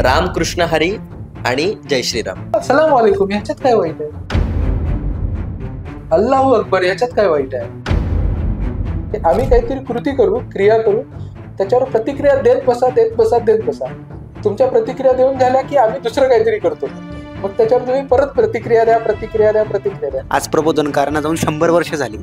रामकृष्ण हरी आणि जय श्रीराम. अस्सलाम वालेकुम याच्यात काय वाईट आहे? अल्लाहू अकबर याच्यात काय वाईट आहे? आम्ही काहीतरी कृती करू, क्रिया करू, त्याच्यावर प्रतिक्रिया देत बसा. तुमच्या प्रतिक्रिया देऊन झाल्या की आम्ही दुसरं काहीतरी करतो. मग त्याच्यावर तुम्ही परत प्रतिक्रिया द्या. आज प्रबोधनकारांना जाऊन 100 वर्ष झाली,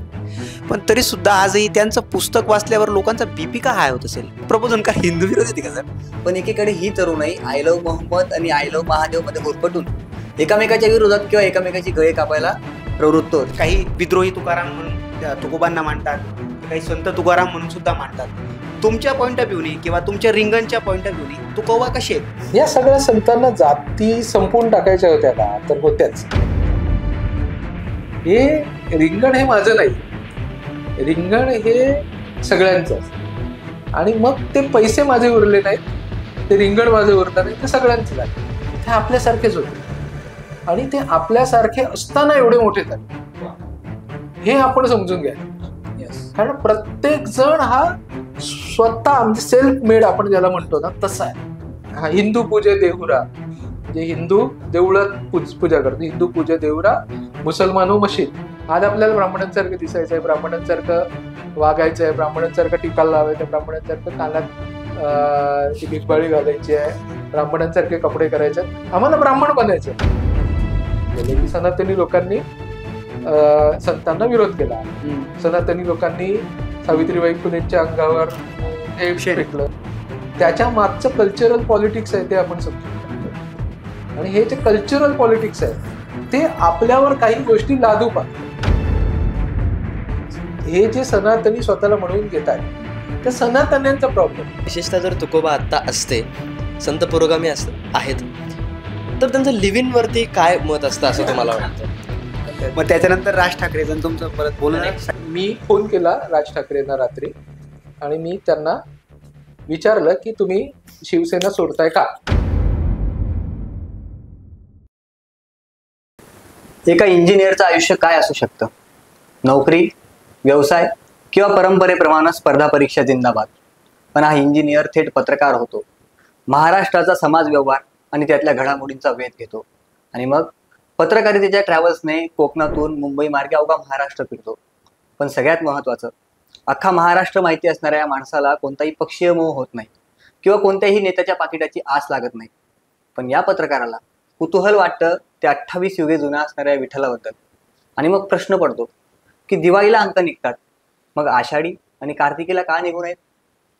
पण तरी सुद्धा आजही त्यांचं पुस्तक वाचल्यावर लोकांचा बीपी का हाय होत असेल? प्रबोधनकार हिंदू विरोधी का सर? पण एकीकडे ही तरुणाई आय लव्ह मोहम्मद आणि आय लव्ह महादेव मध्ये गुरफटून एकामेकाच्या विरोधात किंवा एकामेकाची गळे कापायला प्रवृत्त होत. काही विद्रोही तुकाराम म्हणून तुकोबांना मांडतात, काही संत तुकाराम म्हणून सुद्धा मांडतात. तुमच्या पॉइंट ऑफ व्ह्यूने किंवा तुमच्या रिंगणच्या पॉइंट ऑफ व्ह्यूने तुकोबा कसे आहेत? या सगळ्या संतांना जाती संपवून टाकायच्या होत्या का? तर होत्याच. हे रिंगण हे माझं नाही, रिंगण हे सगळ्यांचं. आणि मग ते पैसे माझे उरले नाहीत, ते रिंगण माझे उरलं नाही, ते सगळ्यांचं झालं. ते आपल्यासारखेच होते आणि ते आपल्यासारखे असताना एवढे मोठे झाले हे आपण समजून घ्या. कारण प्रत्येक जण हा स्वतः म्हणजे सेल्फ मेड आपण ज्याला म्हणतो ना तसा आहे. हा हिंदू पूजे देहुरा म्हणजे हिंदू देवळात पूजा करतो, हिंदू पूजे देहुरा, मुसलमान मशीद. आज आपल्याला ब्राह्मणांसारखं दिसायचं आहे, ब्राह्मणांसारखं वागायचं आहे, ब्राह्मणांसारखं टिकाला लावायचं आहे, ब्राह्मणांसारखं कानात बिगबाळी घालायची आहे, ब्राह्मणांसारखे कपडे करायचे. आम्हाला ब्राह्मण बनायचं. सनातनी लोकांनी संतांना विरोध केला. सनातनी लोकांनी सावित्रीबाई फुलेंच्या अंगावर हे फेकलं. त्याच्या मागचं कल्चरल पॉलिटिक्स आहे ते आपण समजून. आणि हे जे कल्चरल पॉलिटिक्स आहे ते आपल्यावर काही गोष्टी लादू पाहतात. हे जे सनातनी स्वतःला म्हणून घेत आहेत त्या सनातन्यांचा प्रॉब्लेम. विशेषतः जर तुकोबा आत्ता असते, संत पुरोगामी आहेत, तर त्यांचं लिव्हिंग वरती काय मत असतं असं तुम्हाला वाटतं? मग त्याच्यानंतर राज ठाकरेचं तुमचं परत बोलणं. मी फोन केला राज ठाकरेंना रात्री आणि मी त्यांना विचारलं की तुम्ही शिवसेना सोडताय का? एका इंजिनियरचं आयुष्य काय असू शकतं? नोकरी, व्यवसाय किंवा परंपरेप्रमाणे स्पर्धा परीक्षा जिंदाबाद. पण हा इंजिनियर थेट पत्रकार होतो. महाराष्ट्राचा समाज व्यवहार आणि त्यातल्या घडामोडींचा वेध घेतो आणि मग पत्रकारितेच्या ट्रॅव्हल्सने कोकणातून मुंबई मार्गे अवघा महाराष्ट्र फिरतो. पण सगळ्यात महत्त्वाचं, अख्खा महाराष्ट्र माहिती असणाऱ्या या माणसाला कोणताही पक्षीय मोह होत नाही किंवा कोणत्याही नेत्याच्या पाकिटाची आस लागत नाही. पण या पत्रकाराला कुतूहल वाटतं त्या 28 युगे जुन्या असणाऱ्या विठ्ठलाबद्दल. आणि मग प्रश्न पडतो की दिवाळीला अंक निघतात, मग आषाढी आणि कार्तिकीला का निघू नयेत?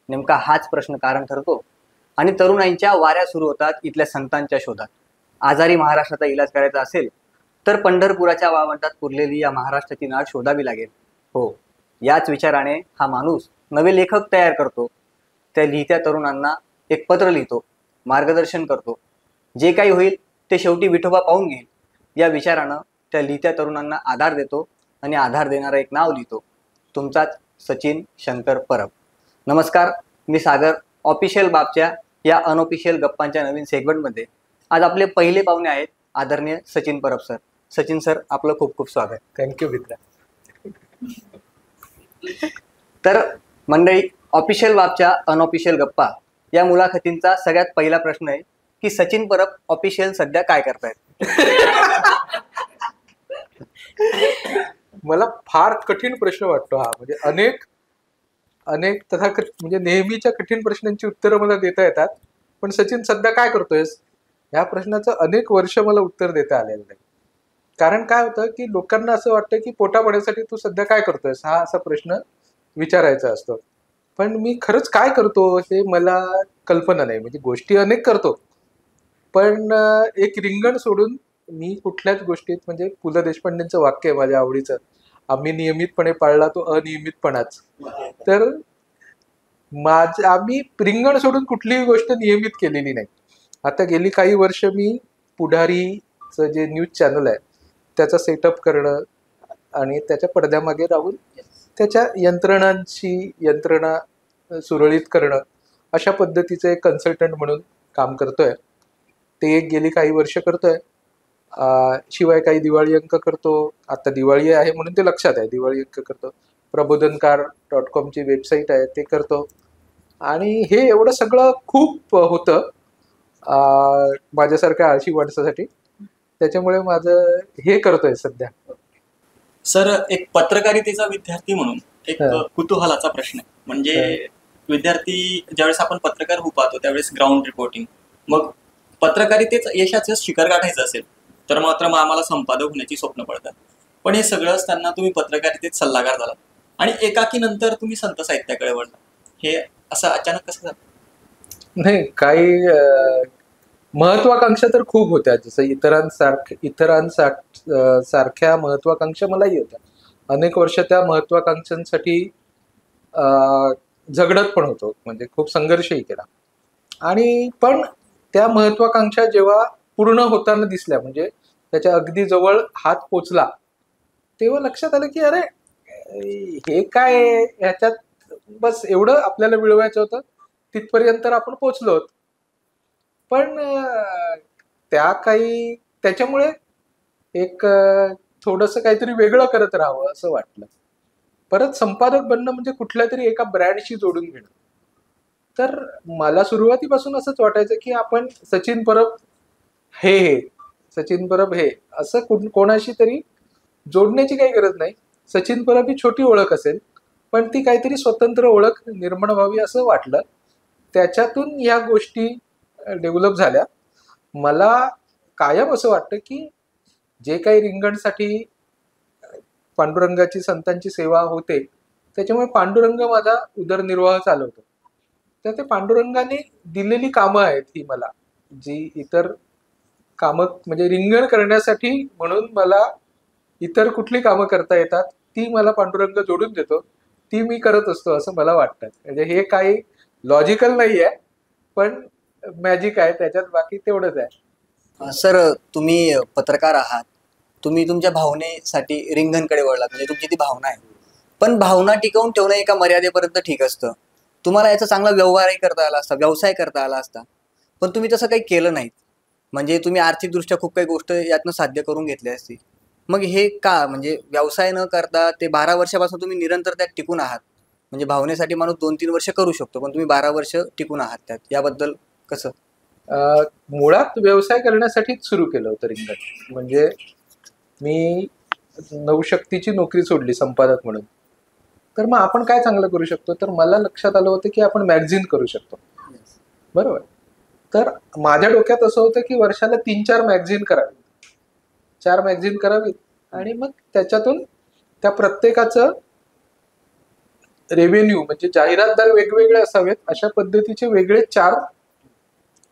नेमका हाच प्रश्न कारण ठरतो आणि तरुणाईंच्या वाऱ्या सुरू होतात इथल्या संतांच्या शोधात. आजारी महाराष्ट्राचा इलाज करायचा असेल तर पंढरपुराच्या वाळवंटात पुरलेली या महाराष्ट्राची नाळ शोधावी लागेल. हो, याच विचाराने हा माणूस नवे लेखक तयार करतो. त्या लिहित्या तरुणांना एक पत्र लिहितो, मार्गदर्शन करतो. जे काही होईल ते शेवटी विठोबा पाहून घेईल या विचारानं त्या लिहित्या तरुणांना आधार देतो आणि आधार देणारं एक नाव लिहितो, तुमचाच सचिन शंकर परब. नमस्कार, मी सागर. ऑफिशियल बाबच्या या अनऑफिशियल गप्पांच्या नवीन सेगमेंटमध्ये आज आपले पहिले पाहुणे आहेत आदरणीय सचिन परब सर. सचिन सर, आपलं खूप खूप स्वागत. थँक्यू मित्रा. तर मंडळी, ऑफिशियल बाबच्या अनऑफिशियल गप्पा या मुलाखतींचा सगळ्यात पहिला प्रश्न आहे की सचिन परब ऑफिशियल सध्या काय करतायत? मला फार कठीण प्रश्न वाटतो हा. म्हणजे अनेक म्हणजे नेहमीच्या कठीण प्रश्नांची उत्तरं मला देता येतात, पण सचिन सध्या काय करतोयस या प्रश्नाचं अनेक वर्ष मला उत्तर देता आलेलं नाही. कारण काय होतं की लोकांना असं वाटतं की पोटापाण्यासाठी तू सध्या काय करतोयस हा असा प्रश्न विचारायचा असतो. पण मी खरंच काय करतो हे मला कल्पना नाही. म्हणजे गोष्टी अनेक करतो, पण एक रिंगण सोडून मी कुठल्याच गोष्टीत, म्हणजे पु ल देशपांडेंचं वाक्य आहे माझ्या आवडीचं, आम्ही नियमितपणे पाळला तो अनियमितपणाच. तर आम्ही रिंगण सोडून कुठलीही गोष्ट नियमित केलेली नाही. आता गेली काही वर्ष मी पुढारीचं जे न्यूज चॅनल आहे त्याचा सेटअप करणं आणि त्याच्या पडद्यामागे राहून त्याच्या यंत्रणा सुरळीत करणं अशा पद्धतीचं एक कन्सल्टंट म्हणून काम करतोय. ते गेली काही वर्ष करतोय. शिवाय काही दिवाळी अंक करतो. आता दिवाळी आहे म्हणून ते लक्षात आहे, दिवाळी अंक करतो. प्रबोधनकार.com ची वेबसाईट आहे ते करतो. आणि हे एवढं सगळं खूप होतं, माझ्यासारख्या आळशी माणसासाठी. त्याच्यामुळे माझं हे करतोय सध्या. सर, एक पत्रकारितेचा विद्यार्थी म्हणून एक हा. कुतूहलाचा प्रश्न आहे. म्हणजे विद्यार्थी ज्यावेळेस आपण पत्रकार होऊ पाहतो त्यावेळेस ग्राउंड रिपोर्टिंग, मग पत्रकारितेच यशाचं शिखर गाठायचं असेल तर मात्र मग आम्हाला संपादक होण्याची स्वप्न पडतात. पण हे सगळं असताना तुम्ही पत्रकारितेत सल्लागार झालात आणि एकाकी नंतर तुम्ही संत साहित्याकडे वळला. हे असं अचानक कसं झालं? नाही, काही महत्वाकांक्षा तर खूप होत्या, जसं सारख्या महत्वाकांक्षा मलाही होत्या. अनेक वर्ष त्या महत्वाकांक्षांसाठी झगडत पण होतो, म्हणजे खूप संघर्षही केला. आणि पण त्या महत्वाकांक्षा जेव्हा पूर्ण होताना दिसल्या, म्हणजे त्याच्या अगदी जवळ हात पोचला, तेव्हा लक्षात आलं की अरे हे काय आहे? ह्याच्यात बस एवढं आपल्याला मिळवायचं होतं, तिथपर्यंत आपण पोचलो. पण त्याच्यामुळे एक थोडंसं काहीतरी वेगळं करत राहावं असं वाटलं. परत संपादक बनणं म्हणजे कुठल्या तरी एका ब्रँडशी जोडून घेणं. तर मला सुरुवातीपासून असंच वाटायचं की आपण सचिन परब सचिन परब असं कोणाशी तरी जोडण्याची काही गरज नाही. सचिन परब ही छोटी ओळख असेल, पण ती काहीतरी स्वतंत्र ओळख निर्माण व्हावी असं वाटलं. त्याच्यातून ह्या गोष्टी डेव्हलप झाल्या. मला कायम असं वाटतं की जे काही रिंगणसाठी पांडुरंगाची, संतांची सेवा होते, त्याच्यामुळे पांडुरंग माझा उदरनिर्वाह चालवतो. तर ते पांडुरंगाने दिलेली कामं आहेत ही मला, जी इतर कामं म्हणजे रिंगण करण्यासाठी म्हणून मला इतर कुठली कामं करता येतात ती मला पांडुरंग जोडून देतो, ती मी करत असतो असं मला वाटतं. म्हणजे हे काही लॉजिकल नाही आहे, पण मॅजिक आहे त्याच्यात, बाकी तेवढंच आहे. सर, तुम्ही पत्रकार आहात, तुम्ही तुमच्या भावनेसाठी रिंगणकडे वळलात, म्हणजे तुमची ती भावना आहे. पण भावना टिकवून ठेवणं एका मर्यादेपर्यंत ठीक असतं. तुम्हाला याचा चांगला व्यवहारही करता आला असता, व्यवसाय करता आला असता, पण तुम्ही तसं काही केलं नाहीत. म्हणजे तुम्ही आर्थिकदृष्ट्या खूप काही गोष्ट यातनं साध्य करून घेतली असती. मग हे का? म्हणजे व्यवसाय न करता ते 12 वर्षापासून तुम्ही निरंतर त्यात टिकून आहात. म्हणजे भावनेसाठी माणूस 2-3 वर्ष करू शकतो, पण तुम्ही 12 वर्ष टिकून आहात त्यात. याबद्दल कसं? मुळात व्यवसाय करण्यासाठीच सुरू केलं होतं रिंगण. म्हणजे मी नवशक्तीची नोकरी सोडली संपादक म्हणून. तर मग आपण काय चांगलं करू शकतो? तर मला लक्षात आलं होतं की आपण मॅगझिन करू शकतो. बरोबर. तर माझ्या डोक्यात असं होतं की वर्षाला 3-4 मॅगझिन करावीत, 4 मॅगझिन करावीत, आणि मग त्याच्यातून त्या प्रत्येकाचं रेव्हेन्यू म्हणजे जाहिरातदार वेगवेगळे असावेत, अशा पद्धतीचे वेगळे 4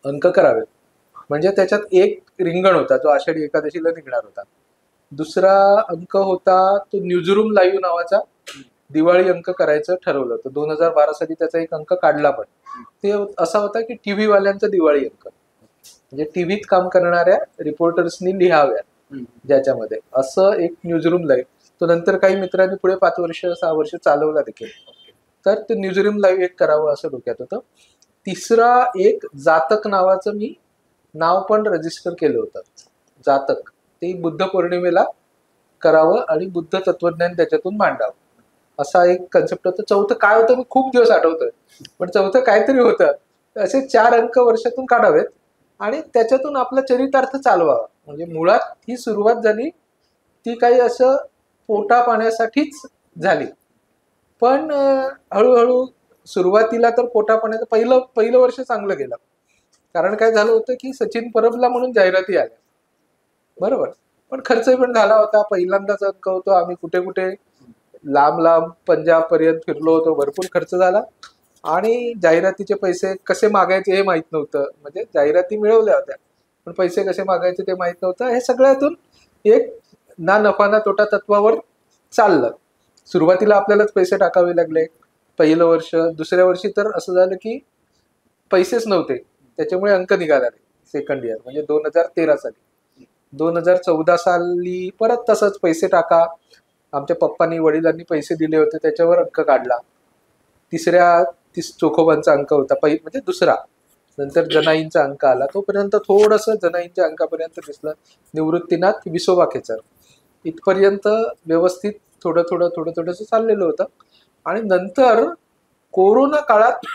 अंक करावेत. म्हणजे त्याच्यात एक रिंगण होता जो आषाढी एकादशीला निघणार होता. दुसरा अंक होता तो न्यूजरूम लाईव्ह नावाचा दिवाळी अंक करायचं ठरवलं होतं. 2012 साली त्याचा एक अंक काढला, पण ते असा होता की टीव्ही वाल्यांचा दिवाळी अंक, म्हणजे टीव्हीत काम करणाऱ्या रिपोर्टर्सनी लिहाव्या ज्याच्यामध्ये, असं एक न्यूजरूम लाईव्ह. तो नंतर काही मित्रांनी पुढे 5 वर्ष 6 वर्ष चालवला देखील. तर ते न्यूजरूम लाईव्ह एक करावं असं डोक्यात होतं. तिसरा एक जातक नावाचं मी नाव पण रजिस्टर केलं होतं. जातक ते बुद्ध पौर्णिमेला करावं आणि बुद्ध तत्वज्ञान त्याच्यातून मांडावं, असा एक कन्सेप्ट होतं. चौथं काय होतं मी खूप दिवस आठवतोय, पण चौथं काहीतरी होतं. असे 4 अंक वर्षातून काढावेत आणि त्याच्यातून आपला चरितार्थ चालवावा. म्हणजे मुळात ही सुरुवात झाली ती काही असं पोटा पाण्यासाठीच झाली. पण हळूहळू सुरुवातीला तर पोटा पाण्याचं पहिलं वर्ष चांगलं गेलं. कारण काय झालं होतं की सचिन परबला म्हणून जाहिराती आल्या, बरोबर. पण खर्चही पण झाला होता. पहिल्यांदाच अंक होतो, आम्ही कुठे कुठे लांब पंजाब पर्यंत फिरलो होतो, भरपूर खर्च झाला. आणि जाहिरातीचे पैसे कसे मागायचे हे माहित नव्हतं. म्हणजे जाहिराती मिळवल्या होत्या, पण पैसे कसे मागायचे ते माहित नव्हतं. हे सगळ्यातून एक ना नफा ना तोटा तत्वावर चाललं. सुरुवातीला आपल्यालाच पैसे टाकावे लागले पहिलं वर्ष. दुसऱ्या वर्षी तर असं झालं की पैसेच नव्हते, त्याच्यामुळे अंक निघाला सेकंड इयर म्हणजे 2013 साली. 2014 साली परत तसंच पैसे टाका, आमच्या पप्पांनी वडिलांनी पैसे दिले होते त्याच्यावर अंक काढला. तिसऱ्या चोखोबांचा अंक होता म्हणजे दुसरा. नंतर जनाईंचा अंक आला, तोपर्यंत थोडंसं जनाईंच्या अंकापर्यंत दिसलं. निवृत्तीनाथ विसोबा खेचर इथपर्यंत व्यवस्थित थोडं थोडंसं चाललेलं होतं. आणि नंतर कोरोना काळात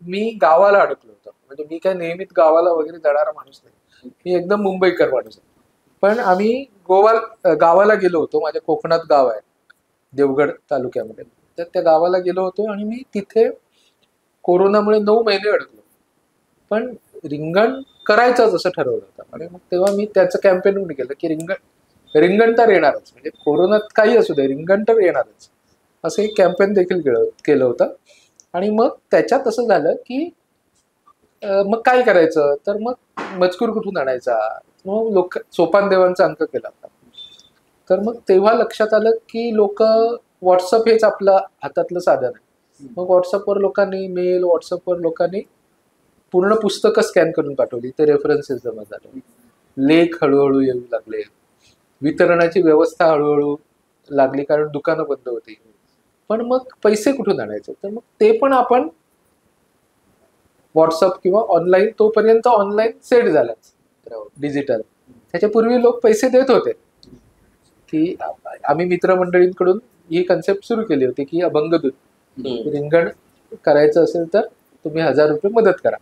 मी गावाला अडकलो होतो. म्हणजे मी काय नेहमीच गावाला वगैरे जाणारा माणूस नाही, मी एकदम मुंबईकर माणूस आहे. पण आम्ही गावाला गेलो होतो. माझ्या कोकणात गाव आहे देवगड तालुक्यामध्ये. तर त्या गावाला गेलो होतो आणि मी तिथे कोरोनामुळे 9 महिने अडकलो. पण रिंगण करायचंच असं ठरवलं होतं. आणि मग तेव्हा मी त्याचं कॅम्पेन केलं की रिंगण तर येणारच, म्हणजे कोरोनात काही असू दे रिंगण तर येणारच, असं एक कॅम्पेन देखील केलं होतं. आणि मग त्याच्यात असं झालं की मग काय करायचं, तर मग मजकूर कुठून आणायचा, मग सोपान देवांचा अंक केला होता. तर मग तेव्हा लक्षात आलं की लोक व्हॉट्सअप हेच आपलं हातातलं साधन आहे. मग व्हॉट्सअपवर लोकांनी पूर्ण पुस्तकं स्कॅन करून पाठवली, ते रेफरन्सेस जमा झाले, लेख हळूहळू येऊ लागले, वितरणाची व्यवस्था हळूहळू लागली कारण दुकानं बंद होती. पण मग पैसे कुठून आणायचे, तर मग ते पण आपण व्हॉट्सअप किंवा ऑनलाईन, तोपर्यंत ऑनलाईन सेट झालाच डिजिटल. त्याच्यापूर्वी लोक पैसे देत होते की आम्ही मित्रमंडळींकडून ही कन्सेप्ट सुरू केली होती की अभंगदूत रिंगण करायचं असेल तर तुम्ही 1000 रुपये मदत करा.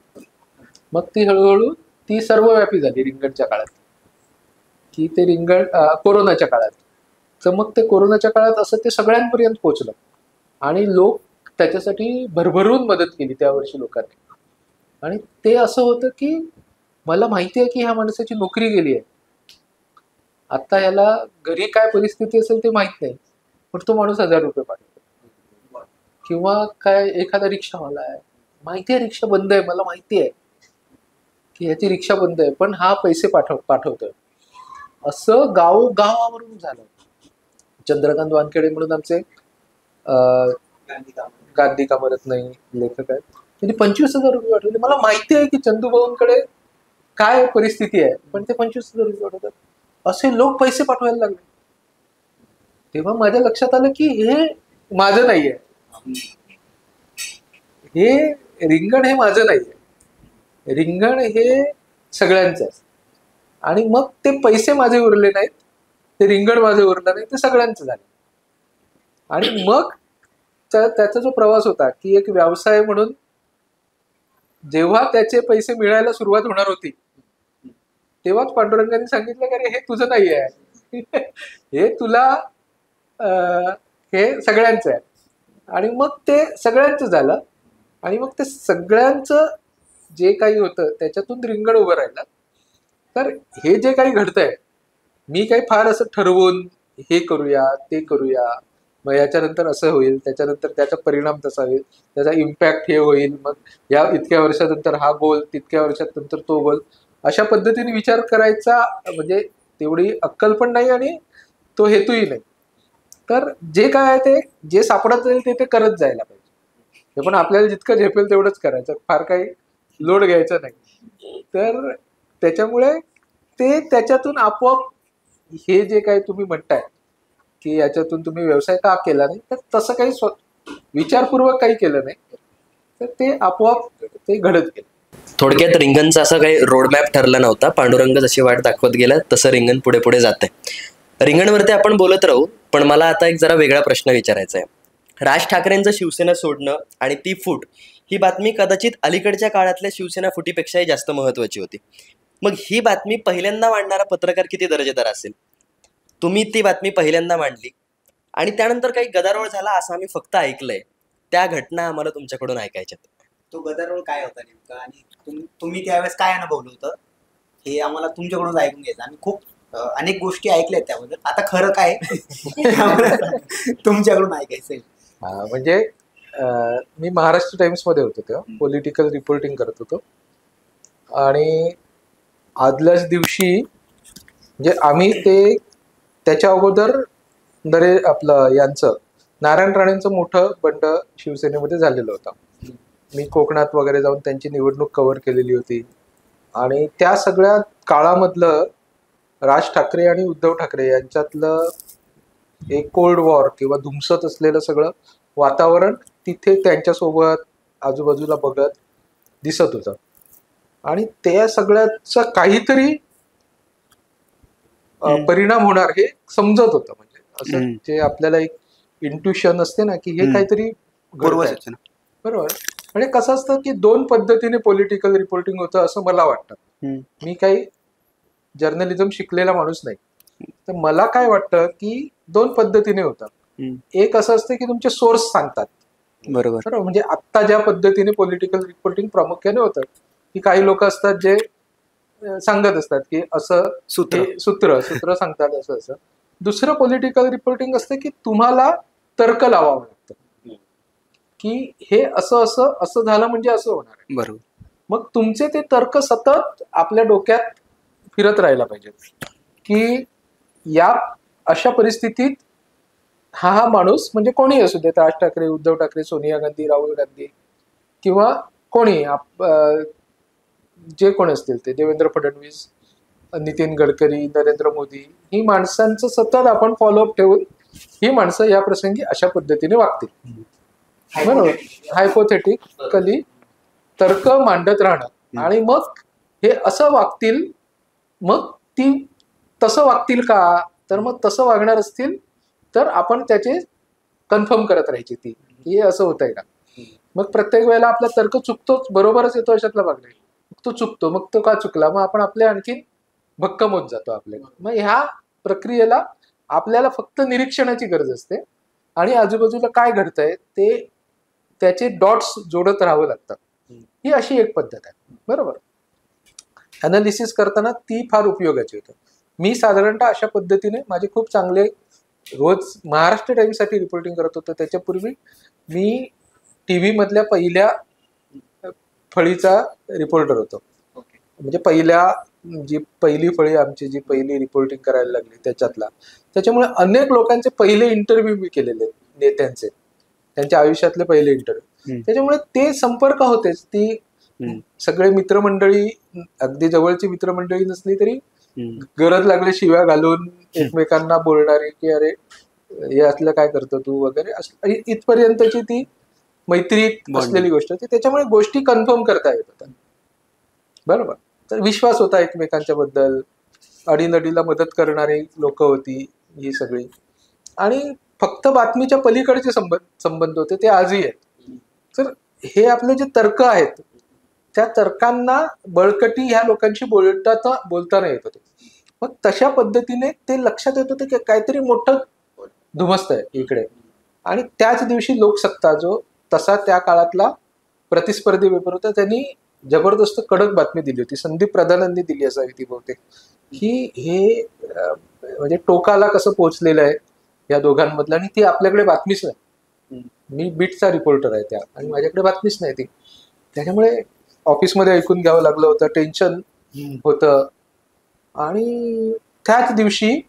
मग ती हळूहळू ती सर्वव्यापी झाली रिंगणच्या काळात, की ते रिंगण कोरोनाच्या काळात. तर मग ते कोरोनाच्या काळात असं ते सगळ्यांपर्यंत पोहोचलं आणि लोक त्याच्यासाठी भरभरून मदत केली त्या वर्षी लोकांनी. आणि ते असं होतं की मला माहिती आहे की ह्या माणसाची नोकरी गेली आहे, आता याला घरी काय परिस्थिती असेल ते माहित नाही, पण तो माणूस 1000 रुपये पाठवतो. किंवा काय एखादा रिक्षावाला आहे, माहिती आहे रिक्षा बंद आहे, मला माहिती आहे की ह्याची रिक्षा बंद आहे, पण हा पैसे पाठवतोय. असं गावावरून झालं. चंद्रकांत वानखेडे म्हणून आमचे गांधी कामरत नाही लेखक आहेत, त्यांनी 25,000 रुपये पाठवले. मला माहिती आहे की चंदूभाऊंकडे काय परिस्थिती आहे, पण ते 25,000 रुपये पाठवतात. असे लोक पैसे पाठवायला लागले. तेव्हा माझ्या लक्षात आलं की हे माझं नाहीये, हे रिंगण हे माझं नाहीये, रिंगण हे सगळ्यांचं आहे. आणि मग ते पैसे माझे उरले नाहीत, ते रिंगण माझे उरलं नाही, ते सगळ्यांचं झालं. आणि मग त्याचा जो प्रवास होता की एक व्यवसाय म्हणून जेव्हा त्याचे पैसे मिळायला सुरुवात होणार होती, तेव्हाच पांडुरंगाने सांगितलं की अरे हे तुझं नाही आहे, हे तुला हे सगळ्यांचं आहे. आणि मग ते सगळ्यांचं झालं. आणि मग ते सगळ्यांचं जे काही होतं त्याच्यातून रिंगण उभं राहिलं. तर हे जे काही घडतंय, मी काही फार असं ठरवून हे करूया ते करूया, मग याच्यानंतर असं होईल, त्याच्यानंतर त्याचा परिणाम तसा होईल, त्याचा इम्पॅक्ट हे होईल, मग या इतक्या वर्षानंतर हा गोल, तितक्या वर्षानंतर तो गोल, अशा पद्धतीने विचार करायचा म्हणजे तेवढी अक्कल पण नाही आणि तो हेतूही नाही. तर जे काय आहे ते जे सापडत जाईल ते करत जायला पाहिजे. ते पण आपल्याला जितकं झेपेल तेवढंच करायचं, फार काही लोड घ्यायचा नाही. तर त्याच्यामुळे ते त्याच्यातून आपोआप हे जे काही तुम्ही म्हणताय की याच्यातून तुम्ही व्यवसाय का केला नाही, तर तसं काही विचारपूर्वक काही केलं नाही, तर ते आपोआप ते घडत गेलं. थोडक्यात रिंगणचं असं काही रोडमॅप ठरला नव्हता, पांडुरंग जशी वाट दाखवत गेला तसं रिंगण पुढे पुढे जातंय. रिंगणवरती आपण बोलत राहू, पण मला आता एक जरा वेगळा प्रश्न विचारायचा आहे. राज ठाकरेंचं शिवसेना सोडणं आणि ती फूट, ही बातमी कदाचित अलीकडच्या काळातल्या शिवसेना फुटीपेक्षाही जास्त महत्वाची होती. मग ही बातमी पहिल्यांदा मांडणारा पत्रकार किती दर्जेदार असेल? तुम्ही ती बातमी पहिल्यांदा मांडली आणि त्यानंतर काही गदारोळ झाला असं आम्ही फक्त ऐकलंय. त्या घटना आम्हाला तुमच्याकडून ऐकायच्यात. तो गदारोळ काय होता नेमका आणि तुम्ही त्यावेळेस काय अनुभवलं होतं हे आम्हाला तुमच्याकडून ऐकून घ्यायचं. आम्ही खूप अनेक गोष्टी ऐकल्यात त्याबद्दल, आता खरं काय तुमच्याकडून ऐकायचंय. म्हणजे मी महाराष्ट्र टाइम्स मध्ये होतो तेव्हा, पॉलिटिकल रिपोर्टिंग करत होतो. आणि आदल्याच दिवशी म्हणजे आम्ही ते त्याच्या अगोदर आपलं यांचं नारायण राणेंचं मोठं बंड शिवसेनेमध्ये झालेलं होतं. मी कोकणात वगैरे जाऊन त्यांची निवडणूक कव्हर केलेली होती. आणि त्या सगळ्या काळामधलं राज ठाकरे आणि उद्धव ठाकरे यांच्यातलं एक कोल्ड वॉर किंवा धुमसत असलेलं सगळं वातावरण तिथे त्यांच्यासोबत आजूबाजूला बघत दिसत होतं. आणि त्या सगळ्याचा काहीतरी परिणाम होणार हे समजत होतं. म्हणजे असं जे आपल्याला एक इंट्युशन असते ना की हे काहीतरी बरोबर. बरोबर. म्हणजे कसं असतं की दोन पद्धतीने पॉलिटिकल रिपोर्टिंग होतं असं मला वाटतं. मी काही जर्नलिझम शिकलेला माणूस नाही, तर मला काय वाटतं की दोन पद्धतीने होतं. एक असं असतं की तुमचे सोर्स सांगतात, बरोबर. म्हणजे आत्ता ज्या पद्धतीने पॉलिटिकल रिपोर्टिंग प्रामुख्याने होतं की काही लोक असतात जे सांगत असतात की असं सूत्र. सूत्र सांगतात असं असं. दुसरं पॉलिटिकल रिपोर्टिंग असतं की तुम्हाला तर्क लावावं लागतं की हे असं असं असं झालं म्हणजे असं होणार आहे. बरोबर. मग तुमचे ते तर्क सतत आपल्या डोक्यात फिरत राहायला पाहिजेत की या अशा परिस्थितीत हा माणूस, म्हणजे कोणी असू देत, राज ठाकरे, उद्धव ठाकरे, सोनिया गांधी, राहुल गांधी किंवा कोणी जे कोण असतील ते, देवेंद्र फडणवीस, नितीन गडकरी, नरेंद्र मोदी, ही माणसांचं सतत आपण फॉलोअप ठेवून ही माणसं या प्रसंगी अशा पद्धतीने वागतील. बरोबर, हायपोथेटिकली तर्क मांडत राहणं आणि मग हे असं वागतील, मग ती तसं वागतील का, तर मग तसं वागणार असतील तर आपण त्याचे कन्फर्म करत राहायची ती की हे असं होतंय का. मग प्रत्येक वेळेला आपला तर्क चुकतोच, बरोबरच येतो अशातला भाग नाही, तो चुकतो, मग तो का चुकला, मग आपण आपले आणखी भक्कम होत जातो आपल्याला. मग ह्या प्रक्रियेला आपल्याला फक्त निरीक्षणाची गरज असते आणि आजूबाजूला काय घडतंय ते त्याचे डॉट्स जोडत राहावं लागतं. ही अशी एक पद्धत आहे. बरोबर, अनालिसिस करताना ती फार उपयोगाची होतं. मी साधारणतः अशा पद्धतीने माझे खूप चांगले रोज महाराष्ट्र टाइम्ससाठी रिपोर्टिंग करत होतो. त्याच्यापूर्वी मी टीव्ही मधल्या पहिल्या फळीचा रिपोर्टर होतो. म्हणजे जी पहिली फळी आमची जी पहिली रिपोर्टिंग करायला लागली त्याच्यातला. त्याच्यामुळे अनेक लोकांचे पहिले इंटरव्ह्यू मी केलेले, नेत्यांचे, त्यांच्या आयुष्यातले पहिले इंटरव्ह्यू. त्याच्यामुळे ते संपर्क होतेच. ती सगळे मित्रमंडळी, अगदी जवळची मित्रमंडळी नसली तरी गरज लागले शिव्या घालून एकमेकांना बोलणारे की अरे हे असलं काय करतो तू वगैरे, इथपर्यंतची ती मैत्रीत असलेली गोष्ट होती. त्याच्यामुळे गोष्टी कन्फर्म करता येत होत्या. बरोबर, तर विश्वास होता एकमेकांच्या बद्दल, अडीनडीला मदत करणारी लोक होती ही सगळी. आणि फक्त बातमीच्या पलीकडचे संबंध होते ते आजही आहेत. तर हे आपले जे तर्क आहेत त्या तर्कांना बळकटी ह्या लोकांशी बोलता नाही येत होते. मग तशा पद्धतीने ते लक्षात येत होते की काहीतरी मोठं धुमस्त आहे इकडे. आणि त्याच दिवशी लोकसत्ता, जो तसा त्या काळातला प्रतिस्पर्धी पेपर होता, त्यांनी जबरदस्त कडक बातमी दिली होती. संदीप प्रधानांनी दिली असावी ती बहुतेक, की हे म्हणजे टोकाला कसं पोहोचलेलं आहे या दोघांमधलं, आणि ती आपल्याकडे बातमीच नाही. मी बीटचा रिपोर्टर आहे त्या, आणि माझ्याकडे बातमीच नाही ती. त्याच्यामुळे ऑफिसमध्ये ऐकून घ्यावं लागलं होतं, टेन्शन होतं. आणि त्याच दिवशी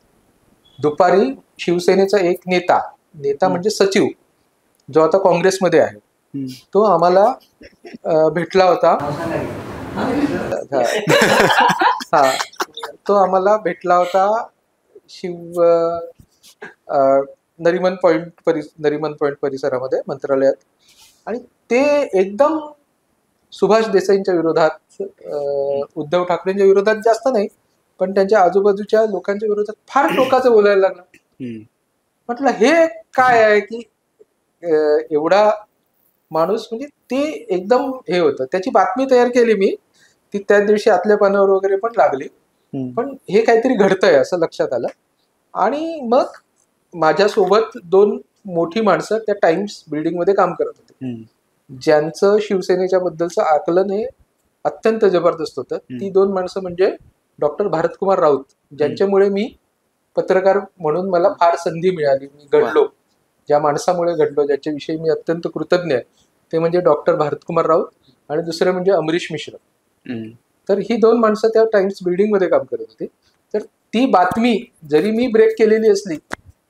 दुपारी शिवसेनेचा एक नेता म्हणजे सचिव, जो आता काँग्रेसमध्ये आहे, तो आम्हाला भेटला होता. तो आम्हाला भेटला होता नरिमन पॉइंट परिसरामध्ये, मंत्रालयात. आणि ते एकदम सुभाष देसाईंच्या विरोधात, उद्धव ठाकरेंच्या विरोधात जास्त नाही, पण त्यांच्या आजूबाजूच्या लोकांच्या विरोधात फार टोकाचं बोलायला लागलं. म्हटलं हे काय आहे की एवढा माणूस, म्हणजे ते एकदम हे होतं. त्याची बातमी तयार केली मी, ती त्याच दिवशी आतल्या पानावर वगैरे पण लागली. पण हे काहीतरी घडतंय असं लक्षात आलं. आणि मग माझ्यासोबत दोन मोठी माणसं त्या टाइम्स बिल्डिंग मध्ये काम करत होते, ज्यांचं शिवसेनेच्या बद्दलचं आकलन हे अत्यंत जबरदस्त होतं. ती दोन माणसं म्हणजे डॉक्टर भारतकुमार राऊत, ज्यांच्यामुळे मी पत्रकार म्हणून मला फार संधी मिळाली, मी घडलो, ज्या माणसामुळे घडलो, ज्याच्याविषयी मी अत्यंत कृतज्ञ आहे, ते म्हणजे डॉक्टर भारतकुमार राऊत, आणि दुसरे म्हणजे अमरीश मिश्र. तर ही दोन माणसं त्या टाइम्स बिल्डिंग मध्ये काम करत होती. तर ती बातमी जरी मी ब्रेक केलेली असली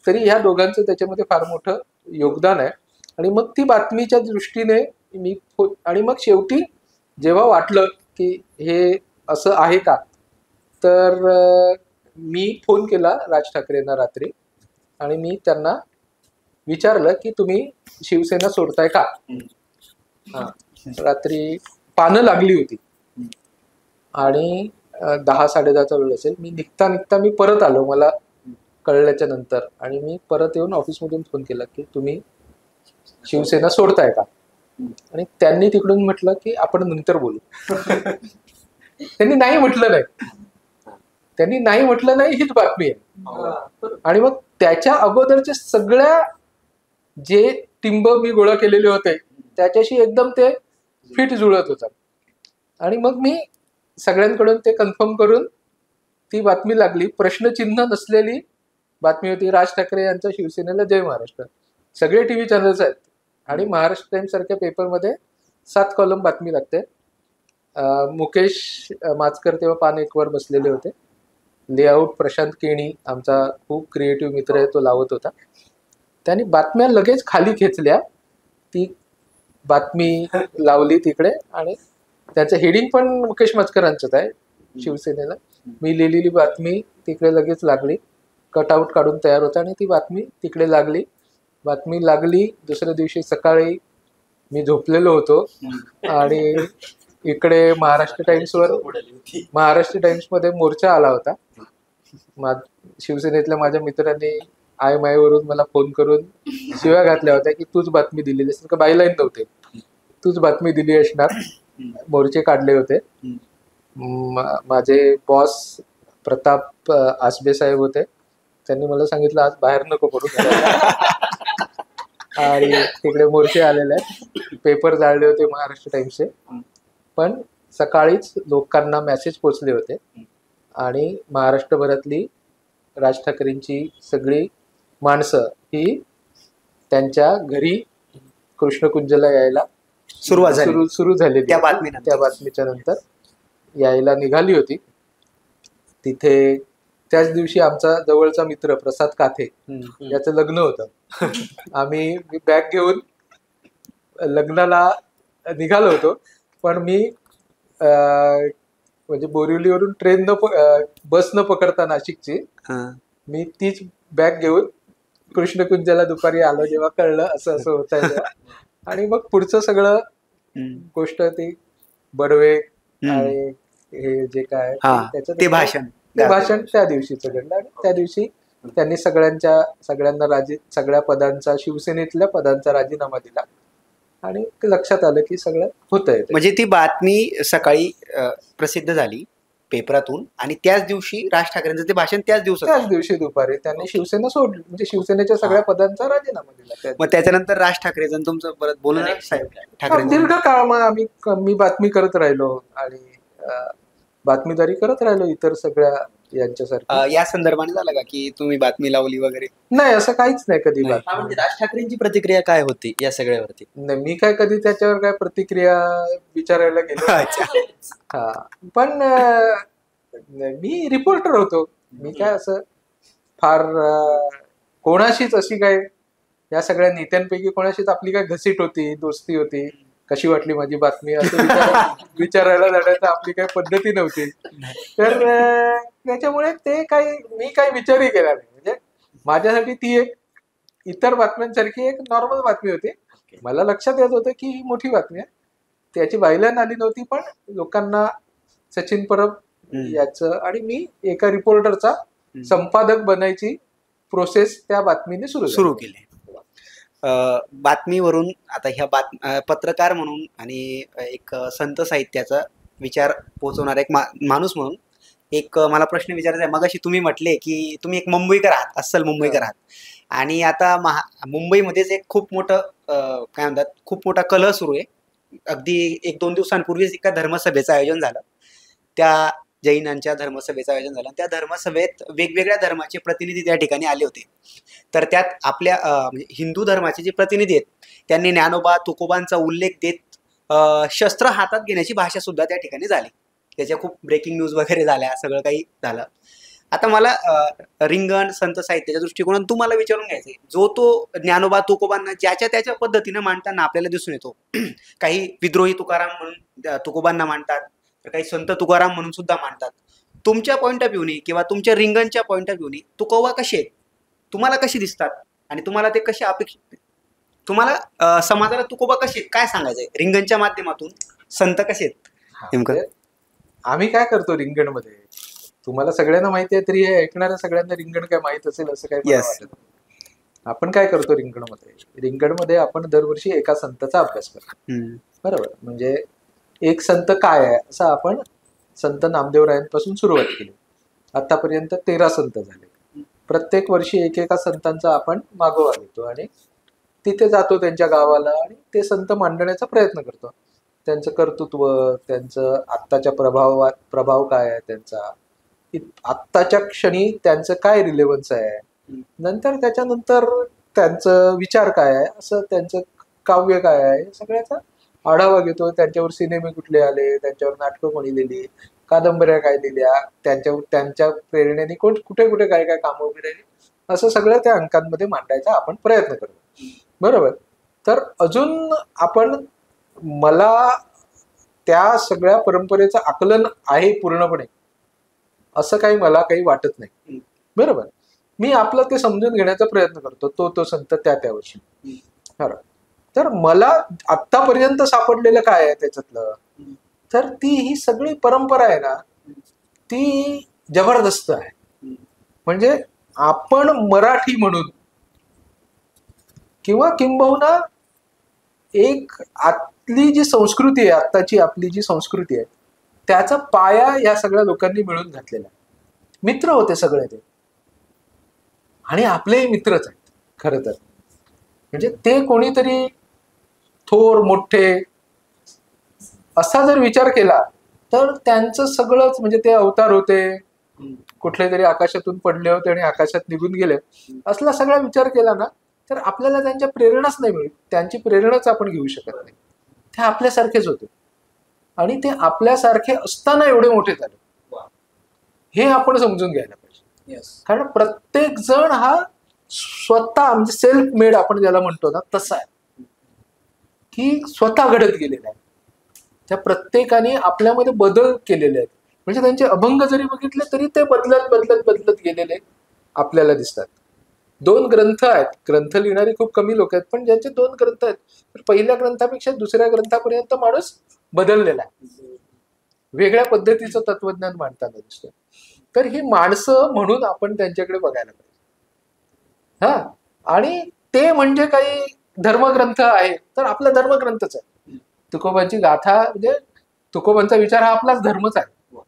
तरी ह्या दोघांचं त्याच्यामध्ये फार मोठं योगदान आहे. आणि मग ती बातमीच्या दृष्टीने मी आणि मग शेवटी जेव्हा वाटलं की हे असं आहे का, तर मी फोन केला राज ठाकरेंना रात्री, आणि मी त्यांना विचारलं की तुम्ही शिवसेना सोडताय का. रात्री पानं लागली होती आणि 10-10:30चा वेळ असेल. मी निघता मी परत आलो मला कळल्याच्या नंतर, आणि मी परत येऊन ऑफिसमधून फोन केला की तुम्ही शिवसेना सोडताय का. आणि त्यांनी तिकडून म्हटलं की आपण नंतर बोलू. त्यांनी नाही म्हटलं नाही हीच बातमी आहे. आणि मग त्याच्या अगोदरचे सगळ्या जे टिंब मी गोळा केलेले होते त्याच्याशी एकदम ते फिट जुळत होतात. आणि मग मी सगळ्यांकडून ते कन्फर्म करून ती बातमी लागली. प्रश्नचिन्ह नसलेली बातमी होती. राज ठाकरे यांचा शिवसेनेला जय महाराष्ट्र. सगळे टीव्ही चॅनल्स आहेत आणि महाराष्ट्र टाइम्स सारख्या पेपरमध्ये 7 कॉलम बातमी लागते. मुकेश माचकर तेव्हा पान 1 वर बसलेले होते. लेआउट प्रशांत केणी आमचा खूप क्रिएटिव्ह मित्र आहे, तो लावत होता. त्यांनी बातम्या लगेच खाली खेचल्या, ती बातमी लावली तिकडे आणि त्याचं हेडिंग पण मुकेश माचकरांचंच आहे शिवसेनेला. मी लिहिलेली बातमी तिकडे लगेच लागली, कटआउट काढून तयार होता आणि ती बातमी तिकडे लागली. बातमी लागली दुसऱ्या दिवशी सकाळी मी झोपलेलो होतो आणि इकडे महाराष्ट्र टाइम्समध्ये मोर्चा आला होता. शिवसेनेतल्या माझ्या मित्रांनी आय मायवरून मला फोन करून शिव्या घातल्या होत्या की तूच बातमी दिलेली असेल, का बायलाईन नव्हते, तूच बातमी दिली असणार. मोर्चे काढले होते. माझे बॉस प्रताप आसबे साहेब होते, त्यांनी मला सांगितलं आज बाहेर नको पडू. आणि तिकडे मोर्चे आलेले आहेत, पेपर जाळले होते महाराष्ट्र टाइम्सचे. पण सकाळीच लोकांना मेसेज पोचले होते आणि महाराष्ट्रभरातली राज ठाकरेंची सगळी माणसं ही त्यांच्या घरी कृष्णकुंजला यायला सुरू झाली. त्या बातमीच्या नंतर यायला निघाली होती. तिथे त्याच दिवशी आमचा जवळचा मित्र प्रसाद काथे याचं लग्न होतं. आम्ही बॅग घेऊन लग्नाला निघालो होतो, पण मी म्हणजे बोरिवलीवरून बस न पकडता नाशिकची मी तीच बॅग घेऊन कृष्णकुंजला दुपारी आलो, जेव्हा कळलं असं होत आहे. आणि मग पुढचं सगळं गोष्ट ती बडवे आणि हे जे काय त्याचं भाषण त्या दिवशीच घडलं. आणि त्या दिवशी त्यांनी सगळ्या पदांचा, शिवसेनेतल्या पदांचा राजीनामा दिला आणि लक्षात आलं की सगळं होतंय. म्हणजे ती बातमी सकाळी प्रसिद्ध झाली पेपरातून आणि त्याच दिवशी राज ठाकरेंचं ते भाषण त्याच दिवशी दुपारी त्यांनी शिवसेना सोडली, म्हणजे शिवसेनेच्या सगळ्या पदांचा राजीनामा दिला. मग त्याच्यानंतर राज ठाकरेंचं तुमचं परत बोलणं साहेब ठाकरे दीर्घ काळ मग मी बातमी करत राहिलो आणि बातमीदारी करत राहिलो इतर सगळ्या यांच्यासारखं. या संदर्भाने झालं का की तुम्ही बातमी लावली वगैरे? नाही, असं काहीच नाही कधी. म्हणजे राज ठाकरेंची प्रतिक्रिया काय होती या सगळ्यावरती? नाही, मी काय कधी त्याच्यावर काय प्रतिक्रिया विचारायला गेलो. हा, पण मी रिपोर्टर होतो. मी काय असं फार कोणाशीच अशी काय या सगळ्या नेत्यांपैकी कोणाशीच आपली काय घसीट होती, दोस्ती होती, कशी वाटली माझी बातमी असं विचारायला जाण्याची आपली काही पद्धती नव्हती. तर त्याच्यामुळे मी काही विचारही केला नाही. म्हणजे माझ्यासाठी ती एक इतर बातम्यांसारखी एक नॉर्मल बातमी होती. मला लक्षात येत होतं की ही मोठी बातमी आहे, त्याची बायलाईन आली नव्हती, पण लोकांना सचिन परब याचं आणि मी एका रिपोर्टरचा संपादक बनायची प्रोसेस त्या बातमीने सुरू केली. बातमीवरून आता ह्या पत्रकार म्हणून आणि एक संत साहित्याचा विचार पोहोचवणारा एक माणूस म्हणून एक मला प्रश्न विचारायचा आहे. मगाशी तुम्ही म्हटले की तुम्ही एक मुंबईकर आहात, अस्सल मुंबईकर आहात, आणि आता मुंबईमध्येच एक खूप मोठं काय म्हणतात, खूप मोठा कलह सुरू आहे. अगदी 1-2 दिवसांपूर्वीच एका धर्मसभेचं आयोजन झालं. त्या जैनांच्या धर्मसभेचं आयोजन झालं. त्या धर्मसभेत वेगवेगळ्या धर्माचे प्रतिनिधी त्या ठिकाणी आले होते. तर त्यात आपल्या म्हणजे हिंदू धर्माचे जे प्रतिनिधी आहेत त्यांनी ज्ञानोबा तुकोबांचा उल्लेख देत शस्त्र हातात घेण्याची भाषा सुद्धा त्या ठिकाणी झाली. त्याच्या खूप ब्रेकिंग न्यूज वगैरे झाल्या, सगळं काही झालं. आता मला रिंगण संत साहित्याच्या दृष्टिकोनातून तुम्हाला विचारून घ्यायचंय, जो तो ज्ञानोबा तुकोबांना ज्याच्या त्याच्या पद्धतीनं मांडताना आपल्याला दिसून येतो. काही विद्रोही तुकाराम म्हणून तुकोबांना मांडतात, तर काही संत तुकाराम म्हणून सुद्धा मांडतात. तुमच्या पॉईंट ऑफ व्ह्यूनी किंवा तुमच्या रिंगणच्या पॉईंट ऑफ व्ह्यूनी तुकोबा कसे आहेत, तुम्हाला कशी दिसतात आणि तुम्हाला ते कसे अपेक्षित, तुम्हाला समाजाला तुकोबा कसे आहेत काय सांगायचंय रिंगणच्या माध्यमातून? संत कसे आहेत नेमकं? आम्ही काय करतो रिंगणमध्ये, तुम्हाला सगळ्यांना माहिती आहे, तरी हे ऐकणाऱ्या सगळ्यांना रिंगण काय माहित असेल असं काही मला वाटत. आपण काय करतो रिंगणमध्ये आपण दरवर्षी एका संताचा अभ्यास करतो. बरोबर. म्हणजे एक संत काय आहे असं आपण संत नामदेवरायांपासून सुरुवात केली. आतापर्यंत 13 संत झाले. प्रत्येक वर्षी एकेका संतांचा आपण मागोवा घेतो आणि तिथे जातो त्यांच्या गावाला आणि ते संत मांडण्याचा प्रयत्न करतो. त्यांचं कर्तृत्व, त्यांचं आत्ताच्या प्रभाव काय आहे त्यांचा, आत्ताच्या क्षणी त्यांचं काय रिलेव्हन्स आहे, नंतर त्याच्यानंतर त्यांचं विचार काय आहे, असं त्यांचं काव्य काय आहे, सगळ्याचा आढावा घेतो. त्यांच्यावर सिनेमे कुठले आले, त्यांच्यावर नाटकं कोणी लिहिली, कादंबऱ्या काय लिहिल्या, त्यांच्या प्रेरणेने कुठे कुठे काय काय कामं उभी राहिली, असं सगळं त्या अंकांमध्ये मांडायचा आपण प्रयत्न करतो. बरोबर. तर अजून मला त्या सगळ्या परंपरेचं आकलन आहे पूर्णपणे असं काही मला काही वाटत नाही. बरोबर. मी आपलं ते समजून घेण्याचा प्रयत्न करतो, तो संत त्या वर्षी. खरं तर मला आतापर्यंत सापडलेलं काय आहे त्याच्यातलं, तर ती ही सगळी परंपरा आहे ना, ती जबरदस्त आहे. म्हणजे आपण मराठी म्हणून किंवा किंबहुना एक आतली जी संस्कृती आहे, आत्ताची आपली जी संस्कृती आहे, त्याचा पाया या सगळ्या लोकांनी मिळून घातलेला आहे. मित्र होते सगळे ते, आणि आपलेही मित्रच आहेत खरं तर. म्हणजे ते कोणीतरी थोर मोठे असा जर विचार केला तर त्यांचं सगळंच, म्हणजे ते अवतार होते, कुठले तरी आकाशातून पडले होते आणि आकाशात निघून गेले, असला सगळा विचार केला ना तर आपल्याला त्यांच्या प्रेरणाच नाही मिळत. त्यांची प्रेरणाच आपण घेऊ शकत नाही. ते आपल्यासारखेच होते आणि ते आपल्यासारखे असताना एवढे मोठे झाले, हे आपण समजून घ्यायला पाहिजे. कारण प्रत्येक जण हा स्वतः, म्हणजे सेल्फ मेड आपण ज्याला म्हणतो ना, तसा आहे की स्वतः घडत गेलेला आहे. त्या प्रत्येकाने आपल्यामध्ये बदल केलेले आहेत. म्हणजे त्यांचे अभंग जरी बघितले तरी ते बदलत बदलत बदलत गेलेले आपल्याला दिसतात. 2 ग्रंथ आहेत. ग्रंथ लिहिणारे खूप कमी लोक आहेत, पण ज्यांचे 2 ग्रंथ आहेत, तर पहिल्या ग्रंथापेक्षा दुसऱ्या ग्रंथापर्यंत माणूस बदललेला आहे, वेगळ्या पद्धतीचं तत्वज्ञान मांडताना दिसतं. तर ही माणसं म्हणून आपण त्यांच्याकडे बघायला पाहिजे. आणि ते म्हणजे काही धर्मग्रंथ आहे तर आपला धर्मग्रंथच आहे. तुकोबांची गाथा, म्हणजे तुकोबांचा विचार हा आपलाच धर्मच आहे.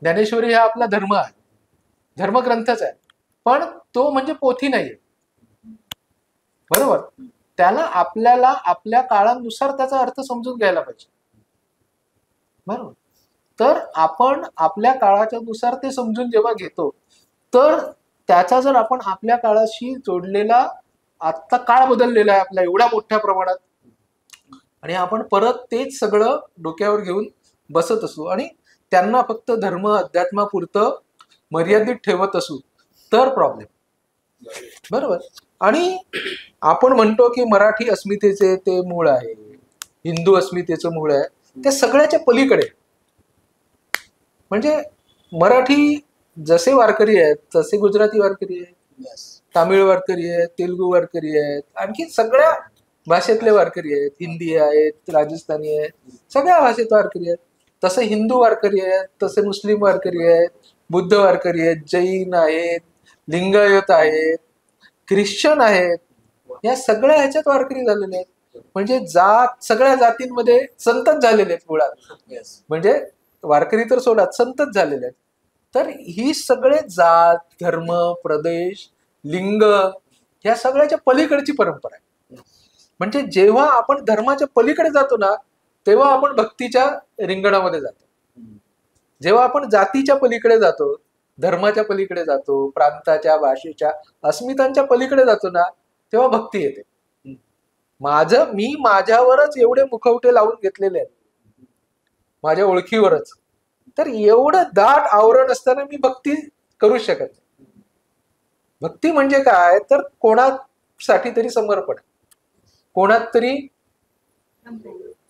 ज्ञानेश्वरी हा आपला धर्म आहे, धर्मग्रंथच आहे, पण तो म्हणजे पोथी नाहीये. बरोबर. त्याला आपल्याला आपल्या काळानुसार त्याचा अर्थ समजून घ्यायला पाहिजे. बरोबर. तर आपण आपल्या काळाच्या नुसार ते समजून जेव्हा घेतो, तर त्याचा जर आपण आपल्या काळाशी जोडलेला, आत्ता काळ बदललेला आहे आपला एवढ्या मोठ्या प्रमाणात, आणि आपण परत तेच सगळं डोक्यावर घेऊन बसत असू आणि त्यांना फक्त धर्म अध्यात्मापुरतं मर्यादित ठेवत असू, तर प्रॉब्लेम. बरोबर. आणि आपण म्हणतो की मराठी अस्मितेचे ते मूळ आहे, हिंदू अस्मितेचं मूळ आहे, ते सगळ्याच्या पलीकडे. म्हणजे मराठी जसे वारकरी आहेत तसे गुजराती वारकरी आहेत, तामिळ वारकरी आहेत, तेलुगू वारकरी आहेत, आणखी सगळ्या भाषेतले वारकरी आहेत, हिंदी आहेत, राजस्थानी आहेत, सगळ्या भाषेत वारकरी आहेत. तसे हिंदू वारकरी आहेत, तसे मुस्लिम वारकरी आहेत, बुद्ध वारकरी आहेत, जैन आहेत, लिंगायत आहेत, ख्रिश्चन आहेत. या सगळ्या ह्याच्यात वारकरी झालेले आहेत. म्हणजे सगळ्या जातींमध्ये संतच झालेले आहेत मुळात. म्हणजे वारकरी तर सोडा, संतच झालेले आहेत. तर ही सगळे जात, धर्म, प्रदेश, लिंग, या सगळ्याच्या पलीकडची परंपरा आहे. म्हणजे जेव्हा आपण धर्माच्या पलीकडे जातो ना, तेव्हा आपण भक्तीच्या रिंगणामध्ये जातो. जेव्हा आपण जातीच्या पलीकडे जातो, धर्माच्या पलीकडे जातो, प्रांताच्या, भाषेच्या, अस्मितांच्या पलीकडे जातो ना, तेव्हा भक्ती येते. मी माझ्यावरच एवढे मुखवटे लावून घेतलेले आहेत, माझ्या ओळखीवरच. तर एवढं दाट आवरण असताना मी भक्ती करू शकत नाही. भक्ती म्हणजे काय, तर कोणासाठी तरी समर्पण, कोणात तरी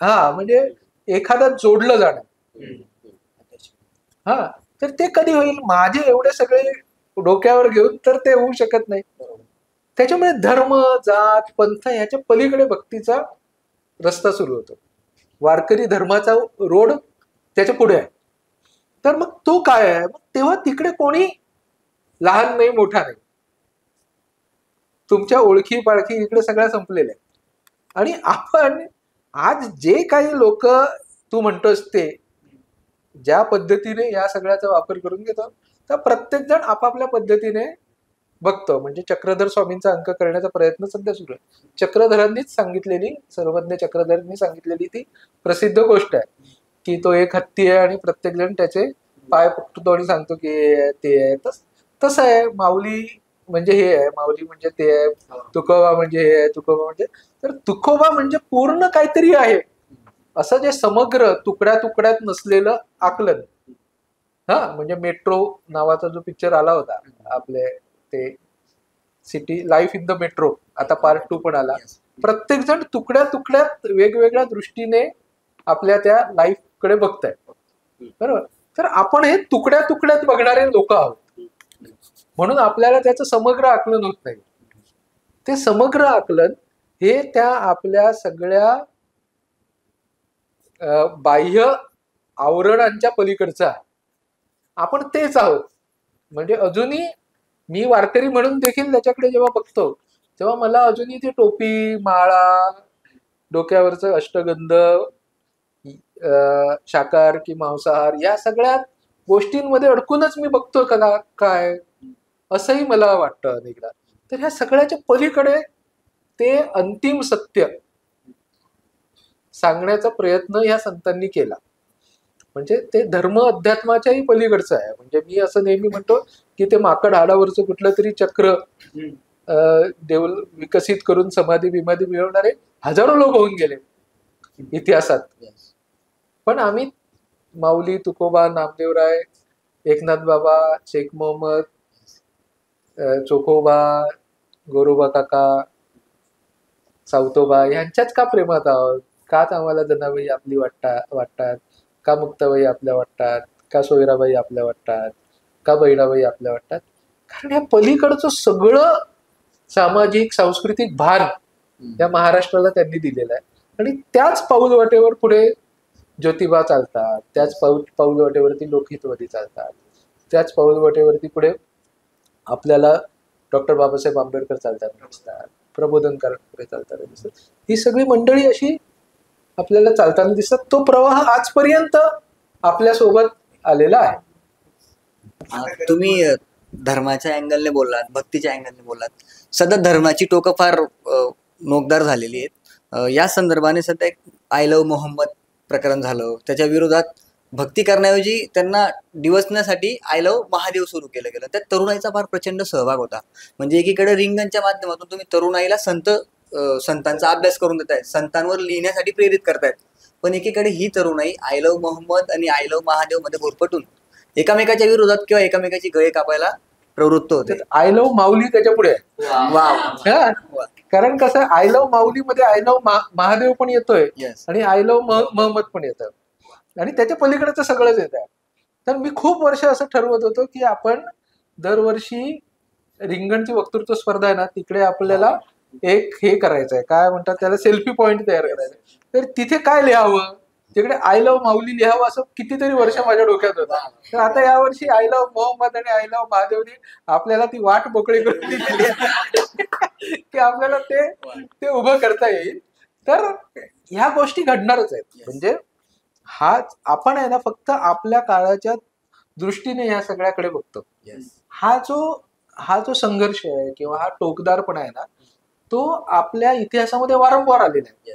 म्हणजे एखादा जोडलं जाणं. तर ते कधी होईल, माझे एवढे सगळे डोक्यावर घेऊन तर ते होऊ शकत नाही. त्याच्यामुळे धर्म, जात, पंथ ह्याच्या पलीकडे भक्तीचा रस्ता सुरू होतो. वारकरी धर्माचा रोड त्याच्या पुढे आहे. तर मग तो काय आहे, मग तेव्हा तिकडे कोणी लहान नाही, मोठा नाही. तुमच्या ओळखी पाळखी इकडे सगळ्या संपलेल्या आहेत. आणि आपण आज जे काही लोक तू म्हणतोस ते ज्या पद्धतीने या सगळ्याचा वापर करून घेतो, तर प्रत्येक जण आपापल्या पद्धतीने बघतो. म्हणजे चक्रधर स्वामींचा अंक करण्याचा प्रयत्न सध्या सुरू आहे. चक्रधरांनीच सांगितलेली, सर्वज्ञ चक्रधरांनी सांगितलेली ती प्रसिद्ध गोष्ट आहे की तो एक हत्ती आहे आणि प्रत्येक जण त्याचे पाय पकडतो आणि सांगतो की ते आहे. तसं आहे माऊली म्हणजे हे आहे, माऊली म्हणजे ते आहे, तुकोबा म्हणजे हे आहे, तुकोबा म्हणजे, तर तुकोबा म्हणजे पूर्ण काहीतरी आहे असं जे समग्र तुकड्या तुकड्यात नसलेलं आकलन. म्हणजे मेट्रो नावाचा जो पिक्चर आला होता आपले, ते city life in the metro, आता पार्ट 2 पण आला. प्रत्येक जण तुकड्या तुकड्यात वेगवेगळ्या दृष्टीने आपल्या त्या लाईफ कडे बघताय, बरोबर. तर आपण हे तुकड्या तुकड्यात बघणारे लोक आहोत, म्हणून आपल्याला त्याचं समग्र आकलन होत नाही. ते समग्र आकलन हे त्या आपल्या सगळ्या बाह्य आवरणांच्या पलीकडचं आहे. आपण तेच आहोत. म्हणजे अजूनही मी वारकरी म्हणून देखील त्याच्याकडे जेव्हा बघतो तेव्हा मला अजूनही ते टोपी, माळा, डोक्यावरचं अष्टगंध, शाकाहार की मांसाहार या सगळ्या गोष्टींमध्ये अडकूनच मी बघतो का काय, असंही मला वाटतं अनेकदा. तर ह्या सगळ्याच्या पलीकडे ते अंतिम सत्य सांगण्याचा प्रयत्न ह्या संतांनी केला. म्हणजे ते धर्म अध्यात्माच्याही पलीकडचं आहे. म्हणजे मी असं नेहमी म्हणतो की ते माकड हाडावरचं कुठलं तरी चक्र विकसित करून समाधी बिमाधी मिळवणारे हजारो लोक होऊन गेले इतिहासात. पण आम्ही माऊली, तुकोबा, नामदेवराय, एकनाथ बाबा, शेख मोहम्मद, चोखोबा, गोरोबा काका, सावतोबा यांच्याच का प्रेमात आहोत? काच आम्हाला जनाबाई आपली वाटतात, का मुक्ताबाई आपल्या वाटतात, का सोयराबाई आपल्या वाटतात, का बहिणाबाई आपल्या वाटतात? कारण या पलीकडचं सगळं सामाजिक सांस्कृतिक भान या महाराष्ट्राला त्यांनी दिलेलं आहे. आणि त्याच पाऊलवाटेवर पुढे ज्योतिबा चालतात, त्याच पाऊलवाटेवरती लोकहितवादी चालतात, त्याच पाऊलवाटेवरती पुढे आपल्याला डॉक्टर बाबासाहेब आंबेडकर चालताना दिसतात, प्रबोधनकार पुढे चालताना दिसतात. ही सगळी मंडळी अशी आपल्याला चालताना दिसतात. तो प्रवाह आजपर्यंत आपल्या सोबत आलेला आहे. तुम्ही धर्माच्या अँगलने बोललात, भक्तीच्या अँगलने बोललात. सध्या धर्माची टोकं फार नोकदार झालेली आहेत. या संदर्भाने सध्या एक आय लव्ह मोहम्मद प्रकरण झालं, त्याच्या विरोधात भक्ती करण्याऐवजी त्यांना डिवचण्यासाठी आय लव्ह महादेव सुरू केलं गेलं. त्यात तरुणाईचा फार प्रचंड सहभाग होता. म्हणजे एकीकडे रिंगणच्या माध्यमातून तुम्ही तरुणाईला संतांचा अभ्यास करून देतायत, संतांवर लिहिण्यासाठी प्रेरित करतायत, पण एकीकडे ही तरुणाई आय लव्ह मोहम्मद आणि आय लव्ह महादेव मध्ये भरपटून एकामेकाच्या विरोधात किंवा एकामेकाची गळे कापायला प्रवृत्त होते. आय लव्ह माऊली त्याच्या पुढे आहे. कारण कसं आय लव्ह माऊलीमध्ये आय लव्ह महादेव पण येतोय आणि आय लव्ह मोहम्मद पण येतोय आणि त्याच्या पलीकडचं सगळंच येत आहे. तर मी खूप वर्ष असं ठरवत होतो की आपण दरवर्षी रिंगणची वक्तृत्व स्पर्धा आहे ना, तिकडे आपल्याला एक हे करायचं आहे, काय म्हणतात त्याला, सेल्फी पॉइंट तयार करायचं. तर तिथे काय लिहावं, तिकडे आय लव्ह माऊली लिहावं असं कितीतरी वर्ष माझ्या डोक्यात होतं. तर आता यावर्षी आय लव्ह मोहम्मद आणि आय लव्ह महादेवने आपल्याला ती वाट मोकळी करून दिलेली आहे की आपल्याला ते उभं करता येईल. तर ह्या गोष्टी घडणारच आहेत. म्हणजे आपण आहे ना फक्त आपल्या काळाच्या दृष्टीने या सगळ्याकडे बघतो. हा जो संघर्ष आहे किंवा हा टोकदारपणा आहे ना, तो आपल्या इतिहासामध्ये वारंवार आलेला आहे.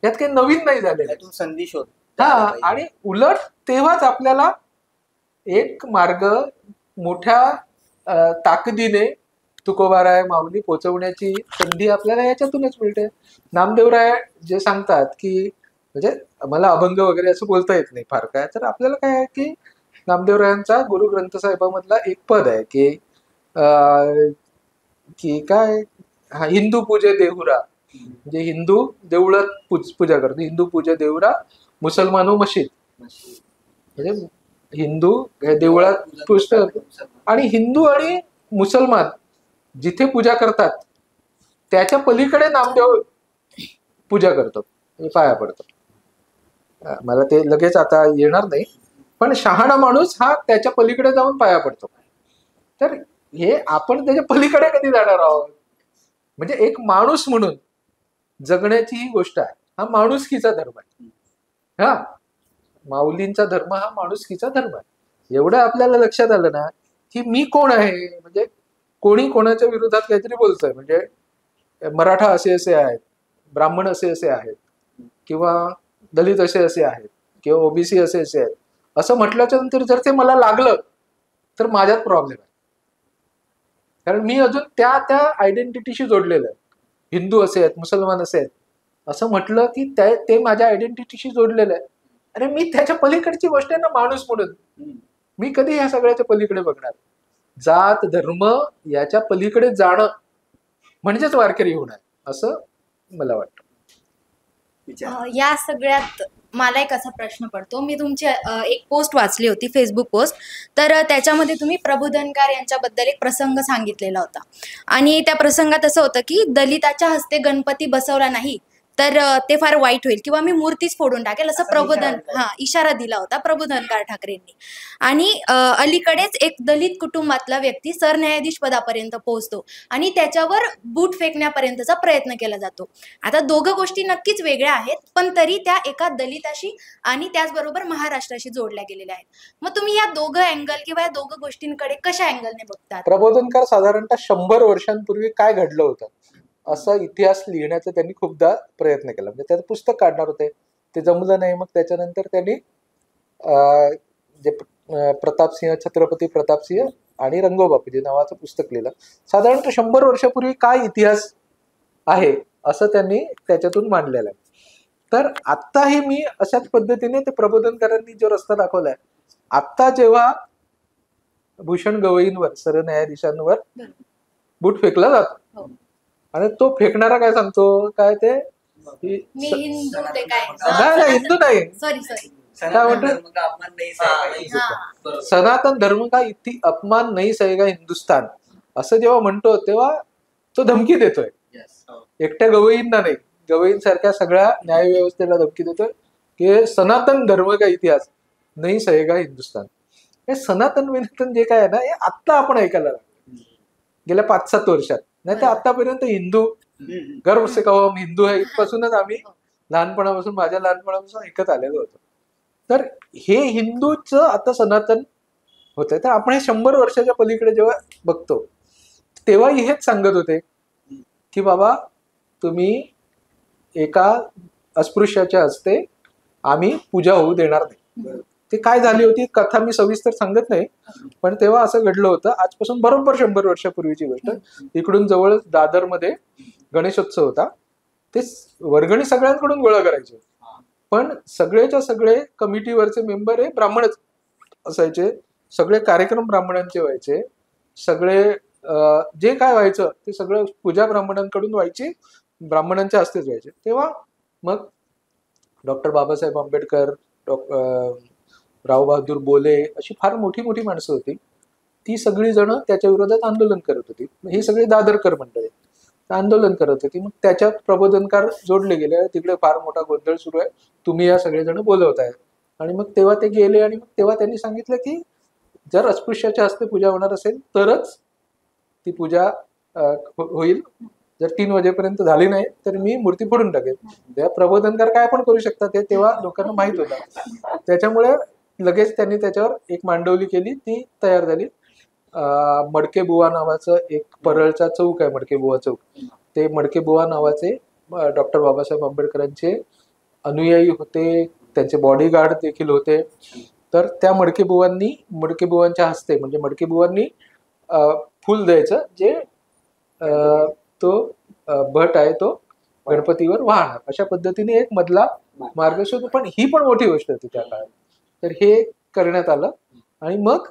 यात काही नवीन नाही झालेलं आहे. संधी शोध. आणि उलट तेव्हाच आपल्याला एक मार्ग मोठ्या ताकदीने तुकोबाराय माऊली पोचवण्याची संधी आपल्याला याच्यातूनच मिळते. नामदेवराय जे सांगतात की, म्हणजे मला अभंग वगैरे असं बोलता येत नाही फार काय, तर आपल्याला काय आहे की नामदेवरायांचा गुरु ग्रंथ साहेबामधला एक पद आहे की काय, हिंदू पूजे देहुरा, म्हणजे हिंदू देवळात पूजा करतो, हिंदू पूजे देहुरा, मुसलमानो मशीद. म्हणजे हिंदू देवळात पुजतात आणि हिंदू आणि मुसलमान जिथे पूजा करतात त्याच्या पलीकडे नामदेव पूजा करतो, पाया पडतो. मला ते लगेच आता येणार नाही, पण शहाणा माणूस हा त्याच्या पलीकडे जाऊन पाया पडतो. तर हे आपण त्याच्या पलीकडे कधी जाणार आहोत? म्हणजे एक माणूस म्हणून जगण्याची ही गोष्ट आहे. हा माणुसकीचा धर्म आहे. हा माऊलींचा धर्म हा माणुसकीचा धर्म आहे. एवढं आपल्याला लक्षात आलं ना की मी कोण आहे, म्हणजे कोणी कोणाच्या विरोधात काहीतरी बोलतोय, म्हणजे मराठा असे असे आहेत, ब्राह्मण असे असे आहेत, किंवा दलित असे असे आहेत, किंवा ओबीसी असे असे आहेत, असं म्हटल्याच्या नंतर जर ते मला लागलं तर माझ्यात प्रॉब्लेम आहे. कारण मी अजून त्या त्या आयडेंटिटीशी जोडलेलं आहे. हिंदू असे आहेत, मुसलमान असे आहेत असं म्हटलं की ते माझ्या आयडेंटिटीशी जोडलेलं आहे. आणि मी त्याच्या पलीकडची गोष्ट आहे ना माणूस म्हणून. मी कधी ह्या सगळ्याच्या पलीकडे बघणार? जात धर्म याच्या पलीकडे जाणं म्हणजेच वारकरी होणार असं मला वाटतं. या सगळ्यात मला एक असा प्रश्न पडतो. मी तुमची एक पोस्ट वाचली होती, फेसबुक पोस्ट, तर त्याच्यामध्ये तुम्ही प्रबोधनकार यांच्याबद्दल एक प्रसंग सांगितलेला होता. आणि त्या प्रसंगात असं होतं की दलिताच्या हस्ते गणपती बसवला नाही तर ते फार वाईट होईल किंवा मी मूर्तीच फोडून टाकेल, असं इशारा दिला होता प्रबोधनकार ठाकरेंनी. आणि अलीकडेच एक दलित कुटुंबातला व्यक्ती सरन्यायाधीश पदापर्यंत पोहोचतो आणि त्याच्यावर बूट फेकण्यापर्यंतचा प्रयत्न केला जातो. आता दोघं गोष्टी नक्कीच वेगळ्या आहेत, पण तरी त्या एका दलिताशी आणि त्याचबरोबर महाराष्ट्राशी जोडल्या गेलेल्या आहेत. मग तुम्ही या दोघं अँगल किंवा या दोघं गोष्टींकडे कशा अँगलने बघतात? प्रबोधनकार साधारणतः 100 वर्षांपूर्वी काय घडलं होतं असा इतिहास लिहिण्याचा त्यांनी खूपदा प्रयत्न केला. म्हणजे त्याचं पुस्तक काढणार होते, ते जमलं नाही. मग त्याच्यानंतर त्यांनी जे प्रतापसिंह, छत्रपती प्रतापसिंह आणि रंगोबापूजी नावाचं पुस्तक लिहिलं. साधारणतः 100 वर्षापूर्वी काय इतिहास आहे असं त्यांनी त्याच्यातून मांडलेलं आहे. तर आत्ताही मी अशाच पद्धतीने ते प्रबोधनकारांनी जो रस्ता दाखवलाय, आत्ता जेव्हा भूषण गवईंवर, सरन्यायाधीशांवर बूट फेकला जातो आणि तो फेकणारा काय सांगतो, काय ते हिंदू नाही हिंदू नाही, काय म्हणतो, सनातन धर्म का इति अपमान नाही सहेगा हिंदुस्तान असं जेव्हा म्हणतो तेव्हा तो धमकी देतोय. एकट्या गवईंना नाही, गवईंसारख्या सगळ्या न्यायव्यवस्थेला धमकी देतोय की सनातन धर्म का इतिहास नाही सहेगा हिंदुस्तान. हे सनातन विनातन जे काय आहे ना, हे आत्ता आपण ऐकायला लागलो गेल्या 5-7 वर्षात. नाही तर आतापर्यंत हिंदू गर्व से कहो हम हिंदू आहे इथपासूनच आम्ही लहानपणापासून, माझ्या लहानपणापासून ऐकत आलेलो होतो. तर हे हिंदूच आता सनातन होत आहे. तर आपण हे 100 वर्षाच्या पलीकडे जेव्हा बघतो तेव्हाही हेच सांगत होते की बाबा तुम्ही एका अस्पृश्याच्या हस्ते आम्ही पूजा होऊ देणार नाही. ते काय झाली होती कथा मी सविस्तर सांगत नाही, पण तेव्हा असं घडलं होतं. आजपासून बरोबर 100 वर्षापूर्वीची गोष्ट. इकडून जवळ दादरमध्ये गणेशोत्सव होता. ते वर्गणी सगळ्यांकडून गोळा करायचे, पण सगळेच्या सगळे कमिटीवरचे मेंबर हे ब्राह्मणच असायचे. सगळे कार्यक्रम ब्राह्मणांचे व्हायचे. सगळे जे काय व्हायचं ते सगळं पूजा ब्राह्मणांकडून व्हायची, ब्राह्मणांच्या हस्तेच व्हायचे. तेव्हा मग डॉक्टर बाबासाहेब आंबेडकर, राव बहादूर बोले अशी फार मोठी मोठी माणसं होती. ती सगळी जण त्याच्या विरोधात आंदोलन करत होती. ही सगळी दादरकर मंडळी आंदोलन करत होती. मग त्याच्यात प्रबोधनकार जोडले गेले. तिकडे फार मोठा गोंधळ सुरू आहे, तुम्ही या सगळेजण बोलवताय. आणि मग तेव्हा ते गेले आणि मग तेव्हा त्यांनी सांगितलं की जर अस्पृश्याच्या हस्ते पूजा होणार असेल तरच ती पूजा होईल. जर 3 वाजेपर्यंत झाली नाही तर मी मूर्ती फोडून टाकेल. तेव्हा प्रबोधनकार काय पण करू शकतात हे तेव्हा लोकांना माहित होतं. त्याच्यामुळे लगेच त्यांनी त्याच्यावर एक मांडवली केली, ती तयार झाली. मडके बुवा नावाचं एक परळचा चौक आहे, मडके बुवा चौक. ते मडके बुवा नावाचे डॉक्टर बाबासाहेब आंबेडकरांचे अनुयायी होते, त्यांचे बॉडीगार्ड देखील होते. तर त्या मडके बुवांच्या हस्ते, म्हणजे मडके बुवांनी फुल द्यायचं जे तो भट आहे तो गणपतीवर वाहणार, अशा पद्धतीने एक मधला मार्ग शोध. पण ही पण मोठी गोष्ट होती त्या काळात. तर हे करण्यात आलं आणि मग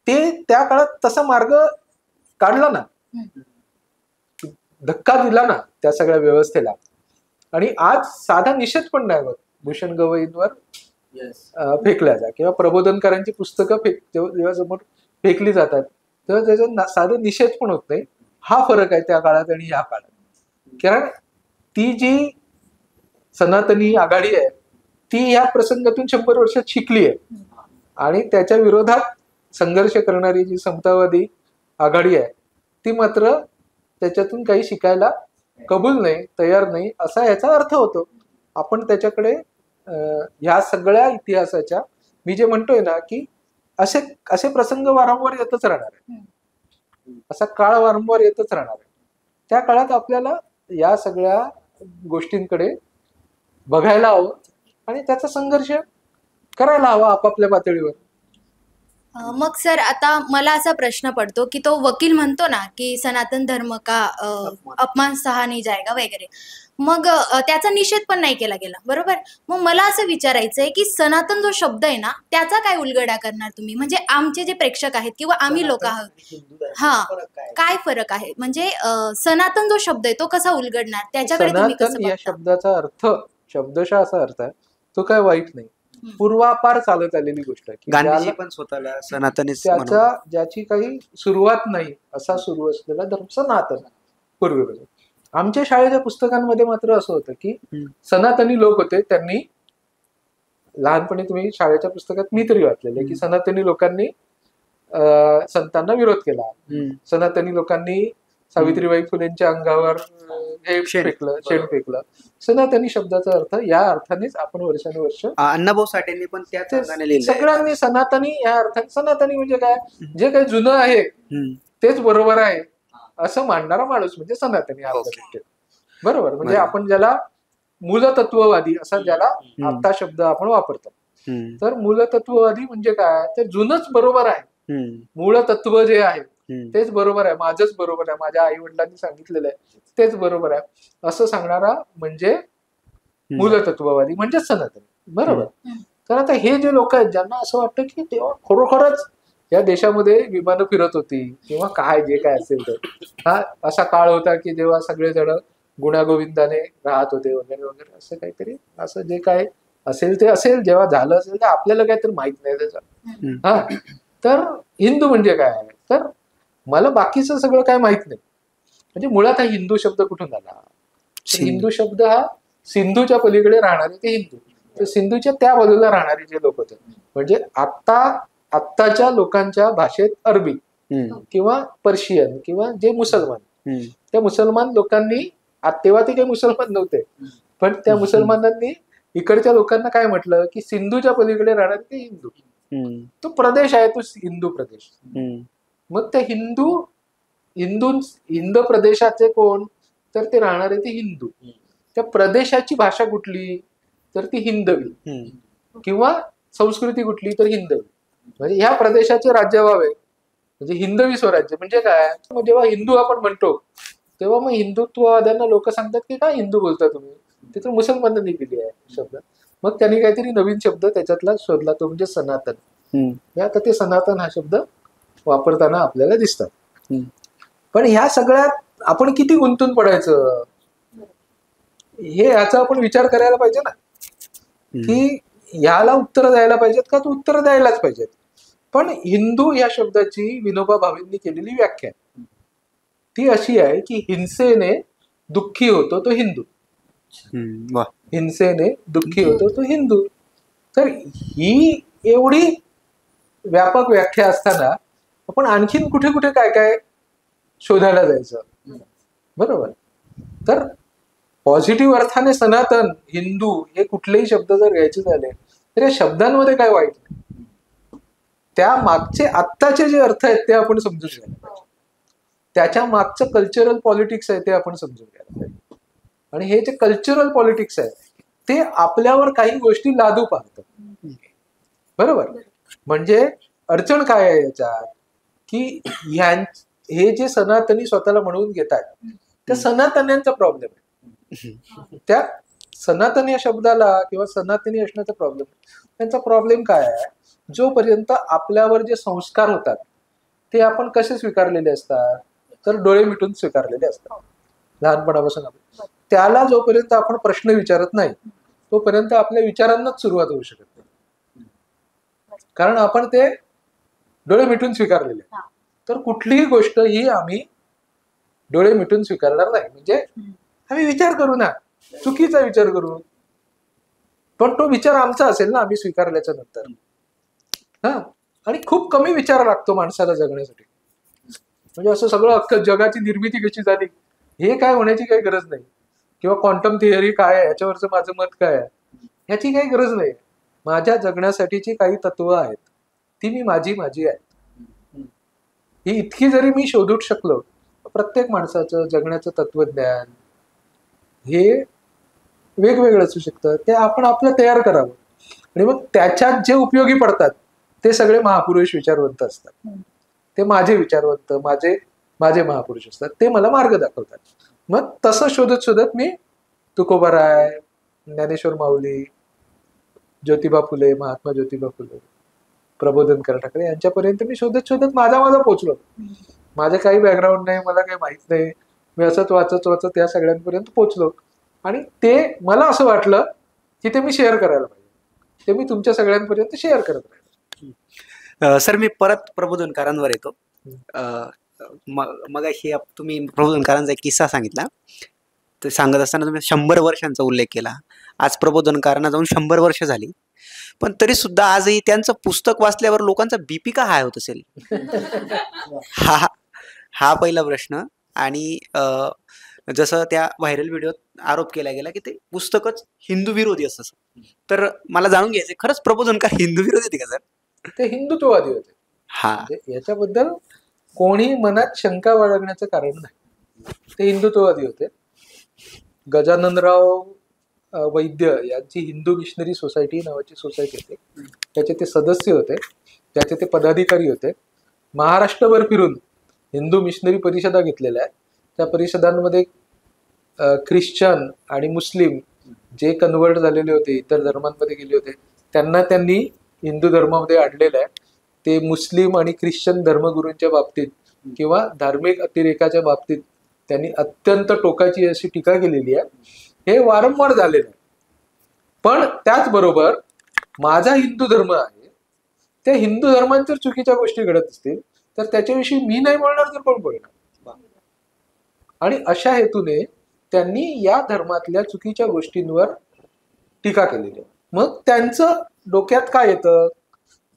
ते त्या काळात तसा मार्ग काढला ना, धक्का दिला ना त्या सगळ्या व्यवस्थेला. आणि आज साधा निषेध पण नाही होत भूषण गवईंवर फेकल्या किंवा प्रबोधनकारांची पुस्तकं जेव्हा समोर फेकली जातात तेव्हा त्याचा साधा निषेध पण होत नाही. हा फरक आहे त्या काळात आणि या काळात. कारण ती जी सनातनी आघाडी आहे ती या प्रसंगातून 100 वर्षात शिकली आहे. आणि त्याच्या विरोधात संघर्ष करणारी जी समतावादी आघाडी आहे ती मात्र त्याच्यातून काही शिकायला कबूल नाही, तयार नाही, असा याचा अर्थ होतो. आपण त्याच्याकडे ह्या सगळ्या इतिहासाच्या, मी जे म्हणतोय ना की असे असे प्रसंग वारंवार येतच राहणार आहे, असा काळ वारंवार येतच राहणार आहे. त्या काळात आपल्याला या सगळ्या गोष्टींकडे बघायला हवं आणि त्याचा संघर्ष करायला हवा आपापल्या पातळीवर. मग सर, आता मला असा प्रश्न पडतो की तो वकील म्हणतो ना की सनातन धर्म का अपमान सहा नाही जाएगा वगैरे, मग त्याचा निषेध पण नाही केला गेला, बरोबर. मग मला असं विचारायचं आहे की सनातन जो शब्द आहे ना त्याचा काय उलगडा करणार तुम्ही, म्हणजे आमचे जे प्रेक्षक आहेत किंवा आम्ही लोक आहोत, हा काय फरक आहे, म्हणजे सनातन जो शब्द आहे तो कसा उलगडणार, त्याच्याकडे तुम्ही सनातन कसं या बघता? शब्दाचा अर्थ, शब्दशः असा अर्थ आहे, तो काय वाईट नाही, पूर्वापार चालत आलेली गोष्ट आहे की गांधीजी ज्याला- पण स्वतःला सनातनी त्याचा ज्याची काही सुरुवात नाही असा सुरू असलेला धर्म सनातन पूर्वीपासून. आमच्या शाळेच्या पुस्तकांमध्ये मात्र असं होतं की सनातनी लोक होते, त्यांनी लहानपणी तुम्ही शाळेच्या पुस्तकात मी तरी वाचलेले की सनातनी लोकांनी संतांना विरोध केला, सनातनी लोकांनी सावित्रीबाई फुलेंच्या अंगावर हे शेण. शेण फेकलं. सनातनी शब्दाचा अर्थ या अर्थानेच आपण वर्षानुवर्ष अण्णाभाऊ साठेंनी पण त्याच अर्थाने लिहिलंय. सगळ्यांनी सनातनी या अर्थाने, सनातनी म्हणजे काय, जे काही जुनं आहे तेच बरोबर आहे असं मांडणारा माणूस म्हणजे सनातनी आपल्या दृष्टीने, बरोबर. म्हणजे आपण ज्याला मूलतत्ववादी असा ज्याला आता शब्द आपण वापरतो, तर मूलतत्ववादी म्हणजे काय, ते जुनच बरोबर आहे, मूळतत्व जे आहे तेच बरोबर आहे, माझंच बरोबर आहे, माझ्या आई वडिलांनी सांगितलेलं आहे तेच बरोबर आहे असं सांगणारा म्हणजे मूलतत्ववादी म्हणजे सनातनी, बरोबर. तर आता हे जे लोक आहेत ज्यांना असं वाटतं की तेव्हा खरोखरच या देशामध्ये विमानं फिरत होती किंवा काय जे काय असेल तर, हा असा काळ होता की जेव्हा सगळेजण गुण्यागोविंदाने राहत होते वगैरे वगैरे, असं काहीतरी, असं जे काय असेल ते असेल, जेव्हा झालं असेल तर आपल्याला काहीतरी माहित नाही त्याचं. हा, तर हिंदू म्हणजे काय आहे, तर मला बाकीचं सगळं काय माहित नाही. म्हणजे मुळात हा हिंदू शब्द कुठून आला, हिंदू शब्द हा सिंधूच्या पलीकडे राहणारे ते हिंदू, तर सिंधूच्या त्या बाजूला राहणारे जे लोक होते, म्हणजे आत्ताच्या लोकांच्या भाषेत अरबी किंवा पर्शियन किंवा जे मुसलमान, त्या मुसलमान लोकांनी, तेव्हा ते काही मुसलमान नव्हते, पण त्या मुसलमानांनी इकडच्या लोकांना काय म्हटलं की सिंधूच्या पलीकडे राहणारे ते हिंदू, तो प्रदेश आहे तो हिंदू प्रदेश. मग त्या हिंद प्रदेशाचे कोण, तर ते राहणारे ते हिंदू. त्या प्रदेशाची भाषा कुठली, तर ती हिंदवी, किंवा संस्कृती कुठली, तर हिंदवी. म्हणजे ह्या प्रदेशाचे राज्य व्हावे म्हणजे हिंदवी स्वराज्य. म्हणजे काय, मग जेव्हा हिंदू आपण म्हणतो तेव्हा मग हिंदुत्ववाद्यांना लोक सांगतात की काय हिंदू बोलता तुम्ही, ते तर मुसलमानांनी दिली आहे शब्द. मग त्यांनी काहीतरी नवीन शब्द त्याच्यातला शोधला, तो म्हणजे सनातन. आता ते सनातन हा शब्द वापरताना आपल्याला दिसतात. पण ह्या सगळ्यात आपण किती गुंतून पडायचं, हे याचा आपण विचार करायला पाहिजे ना, की ह्याला उत्तर द्यायला पाहिजेत का, तू उत्तर द्यायलाच पाहिजेत. पण हिंदू या शब्दाची विनोबा भावेंनी केलेली व्याख्या ती अशी आहे की हिंसेने दुःखी होतो तो हिंदू, हिंसेने दुःखी होतो तो हिंदू. तर ही एवढी व्यापक व्याख्या असताना आपण आणखीन कुठे कुठे काय काय शोधायला जायचं, बरोबर. तर पॉझिटिव्ह अर्थाने सनातन, हिंदू हे कुठलेही शब्द जर घ्यायचे झाले तर या शब्दांमध्ये काय वाईट नाही, त्या मागचे आत्ताचे जे अर्थ आहेत ते आपण समजून घ्यायला पाहिजे, त्याच्या मागचं कल्चरल पॉलिटिक्स आहे ते आपण समजून घ्यायला पाहिजे. आणि हे जे कल्चरल पॉलिटिक्स आहे ते आपल्यावर काही गोष्टी लादू पाहतात, बरोबर. म्हणजे अडचण काय आहे याच्यात, की हे जे सनातनी स्वतःला म्हणून घेतात त्या सनातन्यांचा प्रॉब्लेम आहे. त्या सनातन या शब्दाला किंवा सनातनी असण्याचा प्रॉब्लेम, त्यांचा प्रॉब्लेम काय आहे, जोपर्यंत आपल्यावर जे संस्कार होतात ते आपण कसे स्वीकारलेले असतात, तर डोळे मिटून स्वीकारलेले असतात लहानपणापासून. त्याला जोपर्यंत आपण प्रश्न विचारत नाही तोपर्यंत आपल्या विचारांनाच सुरुवात होऊ शकत नाही, कारण आपण ते डोळे मिटून स्वीकारलेले. तर कुठलीही गोष्ट ही आम्ही डोळे मिटून स्वीकारणार नाही. म्हणजे आम्ही विचार करू ना, चुकीचा विचार करू, पण तो विचार आमचा असेल ना आम्ही स्वीकारल्याच्या नंतर. हा, आणि खूप कमी विचार लागतो माणसाला जगण्यासाठी. म्हणजे असं सगळं अख्खं जगाची निर्मिती कशी झाली हे काय होण्याची काही गरज नाही, किंवा क्वांटम थिअरी काय आहे याच्यावरचं माझं मत काय आहे ह्याची काही गरज नाही. माझ्या जगण्यासाठीची काही तत्व आहेत, ती मी माझी आहेत. ही इतकी जरी मी शोधून शकलो, प्रत्येक माणसाचं जगण्याचं तत्वज्ञान हे वेगवेगळं असू शकतं, ते आपण आपलं तयार करावं. आणि मग त्याच्यात जे उपयोगी पडतात ते सगळे महापुरुष विचारवंत असतात. ते माझे विचारवंत, माझे महापुरुष असतात, ते मला मार्ग दाखवतात. मग तसं शोधत शोधत मी तुकोबाराय, ज्ञानेश्वर माऊली, ज्योतिबा फुले, महात्मा ज्योतिबा फुले, प्रबोधनकार ठाकरे यांच्यापर्यंत मी शोधत शोधत माझा पोचलो. माझं काही बॅकग्राऊंड नाही, मला काही माहित नाही, मी असंच वाचत त्या सगळ्यांपर्यंत पोचलो. आणि ते मला असं वाटलं की ते मी शेअर करायला पाहिजे, ते मी तुमच्या सगळ्यांपर्यंत शेअर करत राहिलो. सर मी परत प्रबोधनकारांवर येतो. मग अशी तुम्ही प्रबोधनकारांचा एक किस्सा सांगितला, ते सांगत असताना तुम्ही 100 वर्षांचा उल्लेख केला. आज प्रबोधनकारांना जाऊन 100 वर्ष झाली, पण तरी सुद्धा आजही त्यांचं पुस्तक वाचल्यावर लोकांचा बीपी का हाय होत असेल? हा पहिला प्रश्न. आणि जसं त्या व्हायरल व्हिडिओत आरोप केला गेला की ते पुस्तकच हिंदू विरोधी असतं, तर मला जाणून घ्यायचं खरंच प्रबोधनकार हिंदू विरोधी होते का सर? ते हिंदुत्ववादी होते. याच्याबद्दल कोणी मनात शंका बाळगण्याचं कारण नाही, ते हिंदुत्ववादी होते. गजाननराव वैद्य यांची हिंदू मिशनरी सोसायटी नावाची सोसायटी होती, त्याचे ते सदस्य होते, त्याचे ते पदाधिकारी होते. महाराष्ट्रभर फिरून हिंदू मिशनरी परिषदा घेतलेल्या आहेत. त्या परिषदांमध्ये ख्रिश्चन आणि मुस्लिम जे कन्वर्ट झालेले होते, इतर धर्मांमध्ये गेले होते, त्यांनी हिंदू धर्मामध्ये आणलेलं आहे. ते मुस्लिम आणि ख्रिश्चन धर्मगुरूंच्या बाबतीत किंवा धार्मिक अतिरेकाच्या बाबतीत त्यांनी अत्यंत टोकाची अशी टीका केलेली आहे. हे वारंवार झालेलं आहे. पण त्याचबरोबर माझा हिंदू धर्म आहे, त्या हिंदू धर्मात जर चुकीच्या गोष्टी घडत असतील तर त्याच्याविषयी मी नाही बोलणार तर कोण बोलणार? आणि अशा हेतूने त्यांनी या धर्मातल्या चुकीच्या गोष्टींवर टीका केलेली आहे. मग त्यांचं डोक्यात काय येतं,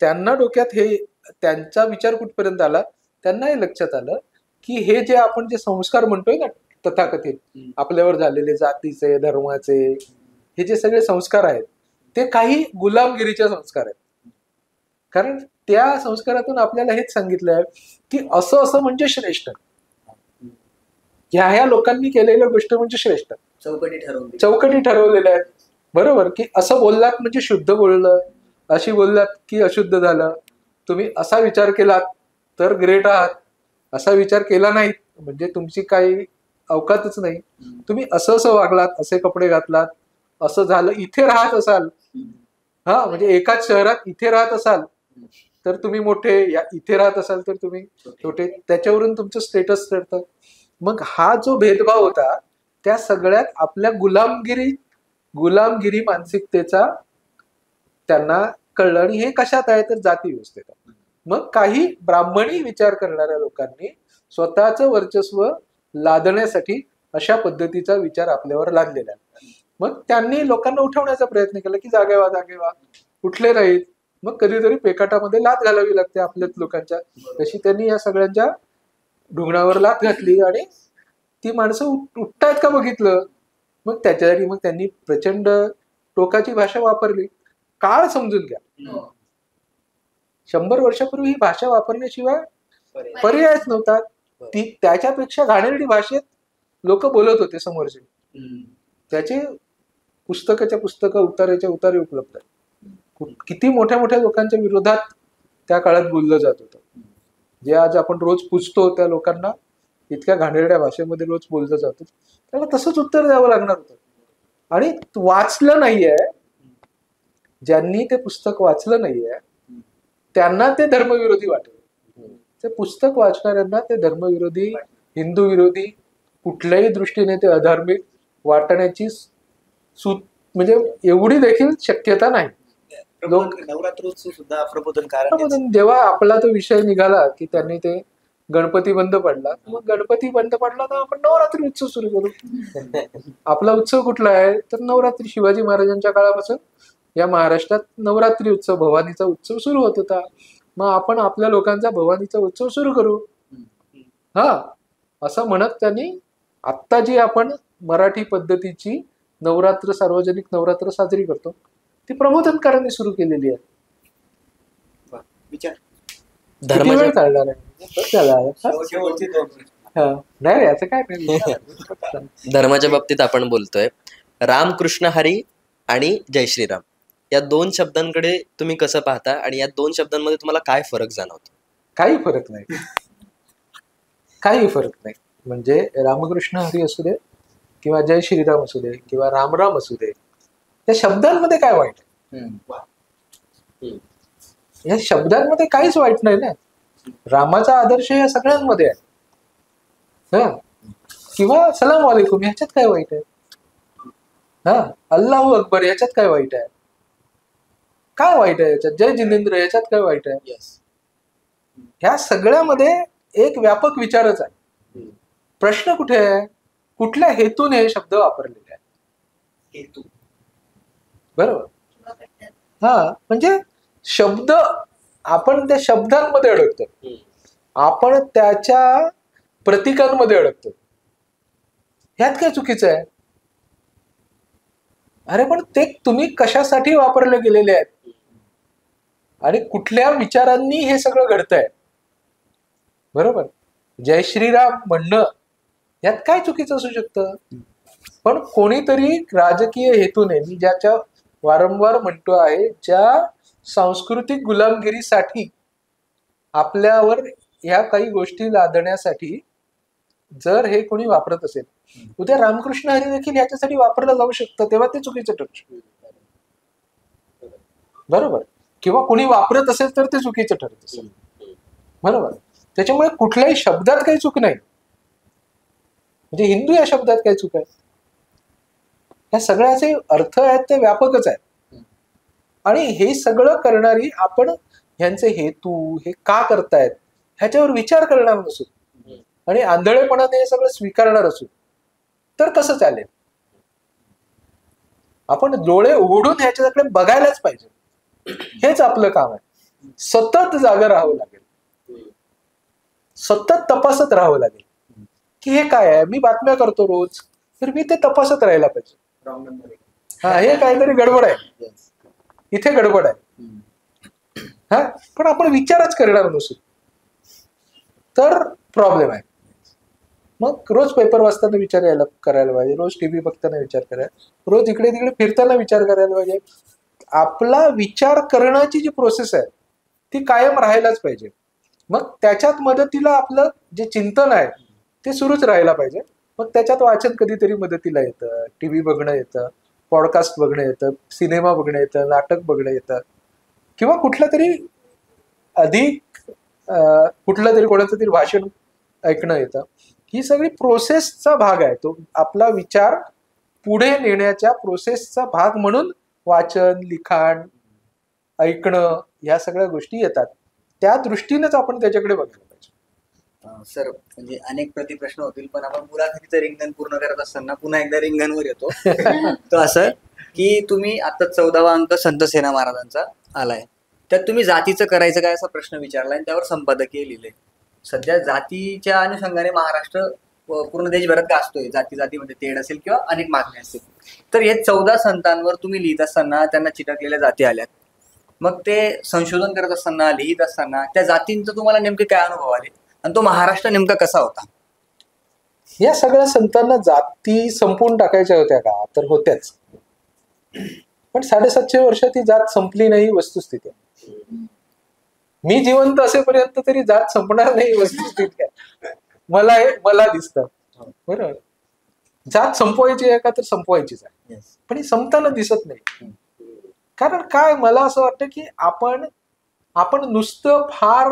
त्यांना डोक्यात हे त्यांचा विचार कुठपर्यंत आला, त्यांना हे लक्षात आलं की हे जे आपण जे संस्कार म्हणतोय ना तथाकथित आपल्यावर झालेले जातीचे धर्माचे, हे जे सगळे संस्कार आहेत ते काही गुलामगिरीचे संस्कार आहेत. कारण त्या संस्कारातून आपल्याला हेच सांगितलं आहे की असं म्हणजे श्रेष्ठ, ह्या लोकांनी केलेल्या गोष्ट म्हणजे श्रेष्ठ, चौकटी ठरवलेल्या आहेत. बरोबर की असं बोललात म्हणजे शुद्ध बोललं, अशी बोललात की अशुद्ध झालं, तुम्ही असा विचार केलात तर ग्रेट आहात, असा विचार केला नाही म्हणजे तुमची काही अवकातच नाही, तुम्ही असं वागलात, असे कपडे घातलात, असं झालं, इथे राहत असाल, म्हणजे एकाच शहरात इथे राहत असाल तर तुम्ही मोठे, इथे राहत असाल तर तुम्ही छोटे, त्याच्यावरून तुमचं स्टेटस ठरतं. मग हा जो भेदभाव होता त्या सगळ्यात आपल्या गुलामगिरी मानसिकतेचा त्यांना कळलं. आणि हे कशात आहे तर जाती व्यवस्थेत. मग काही ब्राह्मणी विचार करणाऱ्या लोकांनी स्वतःचं वर्चस्व लादण्यासाठी अशा पद्धतीचा विचार आपल्यावर लादलेला आहे. मग त्यांनी लोकांना उठवण्याचा प्रयत्न केला की जागेवा उठले नाहीत. मग कधीतरी पेकाटामध्ये लाथ घालावी लागते आपल्याच लोकांच्या, तशी त्यांनी या सगळ्यांच्या ढुंगणावर लाथ घातली आणि ती माणसं उठतायत का बघितलं. मग त्याच्यासाठी मग त्यांनी प्रचंड टोकाची भाषा वापरली. काळ समजून घ्या, 100 वर्षापूर्वी ही भाषा वापरण्याशिवाय पर्यायच नव्हता. ती त्याच्यापेक्षा घाणेरडी भाषेत लोक बोलत होते समोरचे. त्याचे पुस्तकाच्या पुस्तकं, उतारेच्या उतारे उपलब्ध आहेत. किती मोठ्या मोठ्या लोकांच्या विरोधात त्या काळात बोललं जात होतं. जे आज आपण रोज पुजतो त्या लोकांना इतक्या घाणेरड्या भाषेमध्ये रोज बोललं जात होतं. त्याला तसंच उत्तर द्यावं लागणार होतं. आणि वाचलं नाहीये, ज्यांनी ते पुस्तक वाचलं नाहीये त्यांना ते धर्मविरोधी वाटेल. ते पुस्तक वाचणाऱ्यांना ते धर्मविरोधी, हिंदू विरोधी, कुठल्याही दृष्टीने ते अधार्मिक वाटण्याची म्हणजे एवढी देखील शक्यता नाही. नवरात्रोत्सव सुद्धा प्रबोधन जेव्हा आपला तो विषय निघाला की त्यांनी ते गणपती बंद पडला, मग गणपती बंद पडला तर आपण नवरात्री उत्सव सुरू करू. आपला उत्सव कुठला आहे तर नवरात्री. शिवाजी महाराजांच्या काळापासून या महाराष्ट्रात नवरात्री उत्सव, भवानीचा उत्सव सुरू होत होता. मग आपण आपल्या लोकांचा भवानीचा उत्सव सुरू करू. हा असं म्हणत त्यांनी आत्ता जी आपण मराठी पद्धतीची नवरात्र, सार्वजनिक नवरात्र साजरी करतो ती प्रबोधनकारांनी सुरू केलेली आहे. विचार किती धर्माच्या वेळ चालणार आहे? बस झाला. शेवटचे दोन प्रश्न. हा. नाही असं काय नाही विचारा. धर्माच्या बाबतीत आपण बोलतोय. रामकृष्ण हरी आणि जय श्रीराम या 2 शब्दांकडे तुम्ही कसं पाहता आणि या 2 शब्दांमध्ये तुम्हाला काय फरक जाणवतो? काही फरक नाही, काही फरक नाही. म्हणजे रामकृष्ण हरी असू दे किंवा जय श्रीराम असू दे किंवा रामराम असू दे, त्या शब्दांमध्ये काय वाईट आहे? या शब्दांमध्ये काहीच वाईट नाही ना. रामाचा आदर्श या सगळ्यांमध्ये आहे. हा किंवा सलाम वालेकुम ह्याच्यात काय वाईट आहे? हा अल्लाहू अकबर याच्यात काय वाईट आहे? काय वाईट आहे याच्यात? जय जिनेंद्र याच्यात काय वाईट आहे? ह्या सगळ्यामध्ये एक व्यापक विचारच आहे. प्रश्न कुठे आहे? कुठल्या हेतूने हे शब्द वापरलेले आहेत? हेतू. बरोबर. हा म्हणजे शब्द, आपण त्या शब्दांमध्ये अडकतो, आपण त्याच्या प्रतीकांमध्ये अडकतो. ह्यात काय चुकीचं आहे? अरे पण ते तुम्ही कशासाठी वापरले गेलेले आहेत आणि कुठल्या विचारांनी हे सगळं घडतंय? बरोबर. जय श्रीराम म्हणणं यात काय चुकीचं असू शकतं? पण कोणीतरी राजकीय हेतूने, मी ज्याच्या वारंवार म्हणतो आहे, ज्या सांस्कृतिक गुलामगिरीसाठी आपल्यावर ह्या काही गोष्टी लादण्यासाठी जर हे कोणी वापरत असेल, उद्या रामकृष्ण हरी देखील ह्याच्यासाठी वापरलं जाऊ शकतं, तेव्हा ते चुकीचं ठरू शकतं. बरोबर. किंवा कोणी वापरत असेल तर ते चुकीचं ठरत असेल. बरोबर. त्याच्यामुळे कुठल्याही शब्दात काही चूक नाही. म्हणजे हिंदू या शब्दात काही चूक आहे? ह्या सगळ्याचे अर्थ आहेत ते व्यापकच आहेत. आणि हे सगळं करणारी आपण ह्यांचे हेतू हे का करतायत ह्याच्यावर विचार करणार नसू आणि आंधळेपणाने हे सगळं स्वीकारणार असू तर कसं चालेल? आपण डोळे उघडून ह्याच्याकडे बघायलाच पाहिजे. हेच आपलं काम आहे. सतत जागा राहावं लागेल, सतत तपासत राहावं लागेल की हे काय आहे. मी बातम्या करतो रोज, तर मी ते तपासत राहायला पाहिजे. हा हे काहीतरी गडबड आहे, इथे गडबड आहे. हा पण आपण विचारच करणार नसू तर प्रॉब्लेम आहे. मग रोज पेपर वाचताना विचार करायला पाहिजे, रोज टीव्ही बघताना विचार करायला, रोज इकडे तिकडे फिरताना विचार करायला पाहिजे. आपला विचार करण्याची जी प्रोसेस आहे ती कायम राहायलाच पाहिजे. मग त्याच्यात मदतीला आपलं जे चिंतन आहे ते सुरूच राहायला पाहिजे. मग त्याच्यात वाचन कधीतरी मदतीला येतं, टीव्ही बघणं येतं, पॉडकास्ट बघणं येतं, सिनेमा बघणं येतं, नाटक बघणं येतं, किंवा कुठलं तरी अधिक कुठलं तरी कोणाचं तरी भाषण ऐकणं येतं. ही सगळी प्रोसेसचा भाग आहे. तो आपला विचार पुढे नेण्याच्या प्रोसेसचा भाग म्हणून वाचन, लिखाण, ऐकणं ह्या सगळ्या गोष्टी येतात. त्या दृष्टीनेच आपण त्याच्याकडे बघायला पाहिजे. सर म्हणजे अनेक प्रतिप्रश्न होतील, पण आपण मुलाखतीचं रिंगण पूर्ण करत असताना पुन्हा एकदा रिंगणवर येतो. तो असं की तुम्ही आता 14वा अंक संत सेना महाराजांचा आलाय, त्यात तुम्ही जातीचं करायचं काय असा प्रश्न विचारलाय आणि त्यावर संपादकीय लिहिलंय. सध्या जातीच्या अनुषंगाने महाराष्ट्र पूर्ण देशभरात गाजतोय. जाती जातीमध्ये तेढ असेल किंवा अनेक मागण्या असतील. तर हे 14 संतांवर तुम्ही लिहित असताना त्यांना चिटकलेल्या जाती आल्यात. मग ते संशोधन करत असताना, लिहित असताना त्या जातींचं तुम्हाला नेमके काय अनुभव आले आणि तो महाराष्ट्र नेमका कसा होता? या सगळ्या संतांना जाती संपवून टाकायच्या होत्या का? तर होत्याच. पण 750 वर्ष ती जात संपली नाही, वस्तुस्थिती. मी जिवंत असेपर्यंत तरी जात संपणार नाही, वस्तुस्थिती मला दिसतं. बरोबर. जात संपवायची आहे का? तर संपवायचीच आहे, पण ही संपताना दिसत नाही. कारण काय, मला असं वाटतं की आपण नुसतं फार